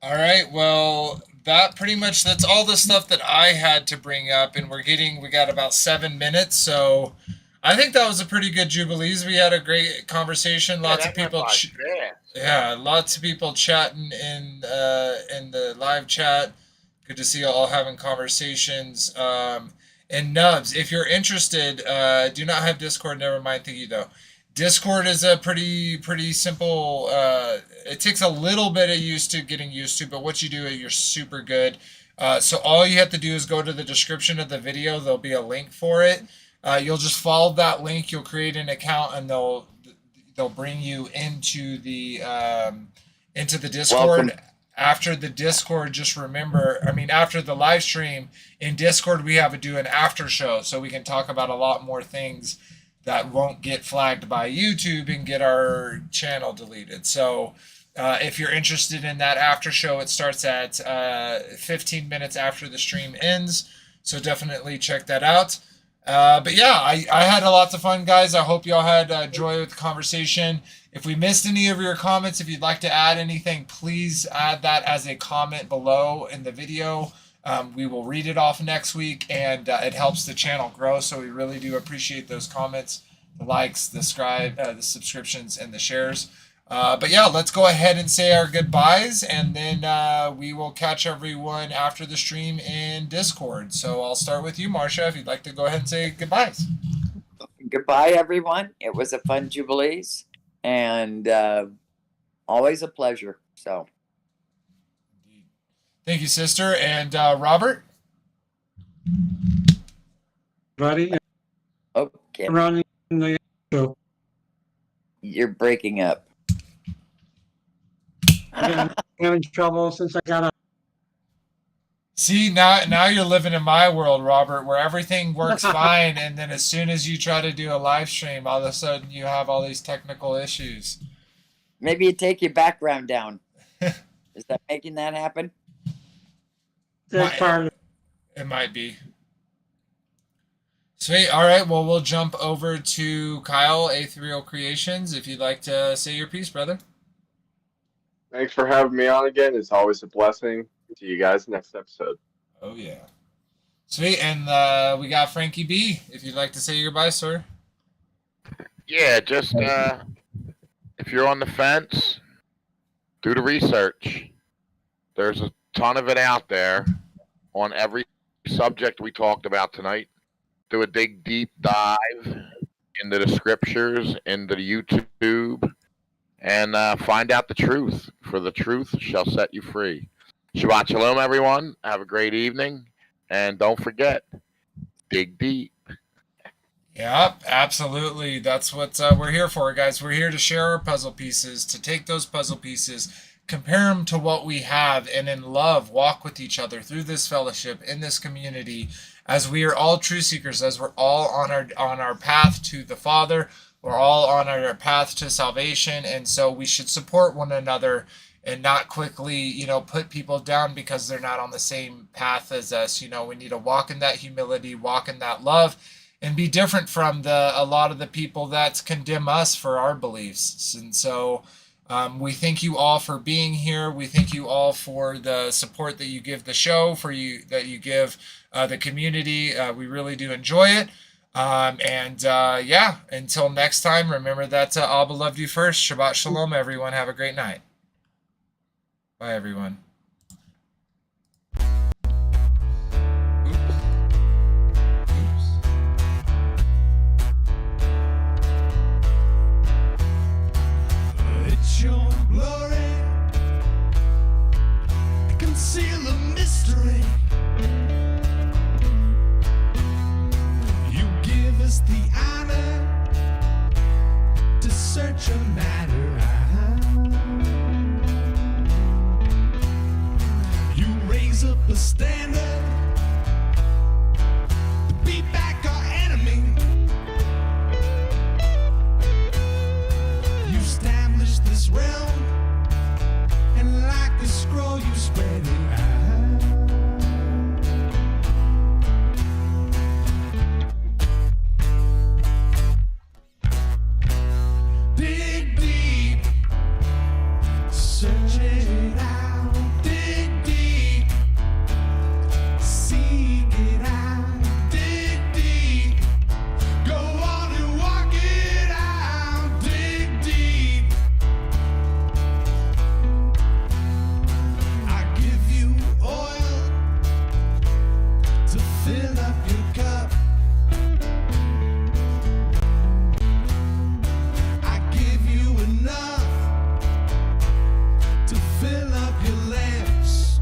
right. Well, that's all the stuff that I had to bring up, and we got about 7 minutes, so I think that was a pretty good Jubilees. We had a great conversation. Lots of people. Lots of people chatting in the live chat. Good to see you all having conversations. And Nubs, if you're interested, do not have Discord. Never mind thingy though. Discord is a pretty simple. It takes a little bit of getting used to, but once you do it, you're super good. So all you have to do is go to the description of the video. There'll be a link for it. You'll just follow that link. You'll create an account, and they'll bring you into the Discord. Welcome. After the Discord, just remember, after the live stream in Discord, we have to do an after show so we can talk about a lot more things that won't get flagged by YouTube and get our channel deleted. So if you're interested in that after show, it starts at 15 minutes after the stream ends. So definitely check that out. But yeah, I had a lot of fun, guys. I hope y'all had joy with the conversation. If we missed any of your comments, if you'd like to add anything, please add that as a comment below in the video. We will read it off next week, and it helps the channel grow. So we really do appreciate those comments, the likes, the subscriptions, and the shares. But yeah, let's go ahead and say our goodbyes, and then we will catch everyone after the stream in Discord. So I'll start with you, Marcia, if you'd like to go ahead and say goodbyes. Goodbye, everyone. It was a fun Jubilees, and always a pleasure. So, thank you, sister. And Robert? Buddy, okay, around the show. you're breaking up. I'm having trouble since I got a. See, now you're living in my world, Robert, where everything works fine, and then as soon as you try to do a live stream, all of a sudden you have all these technical issues. Maybe you take your background down. Is that making that happen? That's part of It might be. Sweet. All right. Well, we'll jump over to Kyle, A3O Creations, if you'd like to say your piece, brother. Thanks for having me on again. It's always a blessing. See you guys next episode. Oh, yeah. Sweet. And we got Frankie B, if you'd like to say your goodbye, sir. Yeah, just if you're on the fence, do the research. There's a ton of it out there on every subject we talked about tonight. Do a deep dive into the scriptures, into the YouTube, and find out the truth. For the truth shall set you free. Shabbat shalom, everyone. Have a great evening. And don't forget, dig deep. Yep, absolutely. That's what we're here for, guys. We're here to share our puzzle pieces, to take those puzzle pieces, compare them to what we have, and in love walk with each other through this fellowship, in this community, as we are all truth seekers, as we're all on our path to the Father. We're all on our path to salvation, and so we should support one another and not quickly, put people down because they're not on the same path as us. We need to walk in that humility, walk in that love, and be different from a lot of the people that condemn us for our beliefs. And so we thank you all for being here. We thank you all for the support that you give the show, that you give the community. We really do enjoy it. Until next time, remember that ABBA loved you first. Shabbat shalom, everyone. Have a great night. Bye, everyone. It's your glory, conceal the mystery. You give us the honor to search a matter out. You raise up a standard to beat back our enemy. You establish this realm, and like a scroll you spread it out. Dig deep, search it out. Dig deep, seek it out. Dig deep, go on and walk it out. Dig deep, I give you oil to fill up your cup. I give you enough to fill up your lamps.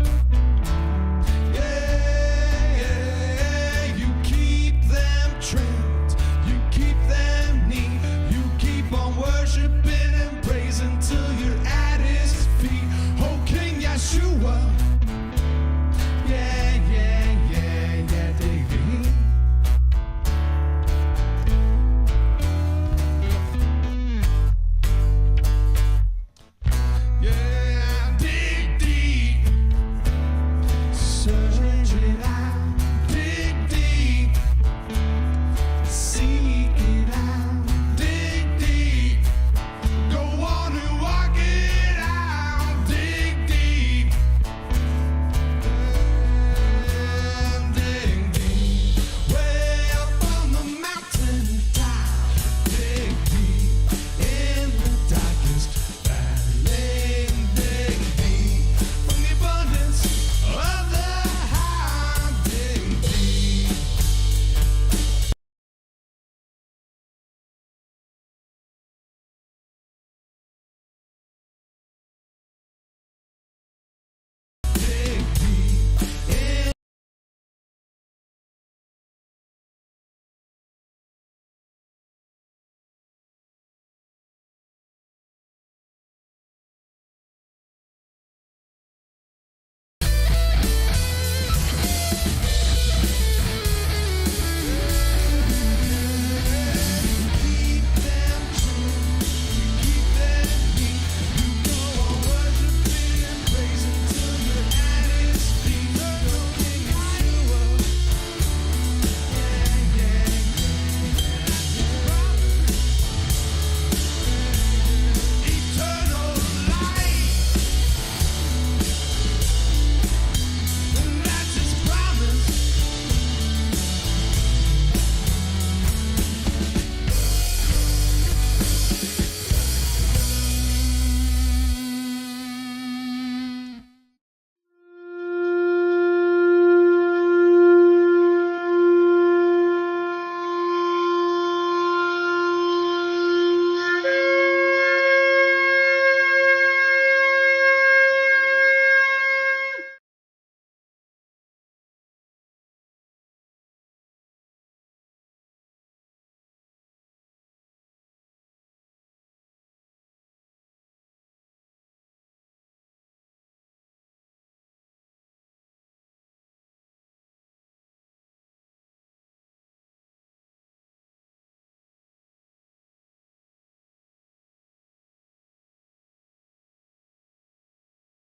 Yeah, you keep them trimmed, you keep them neat, you keep on worshiping and praising till you're at his feet. Oh, King Yeshua,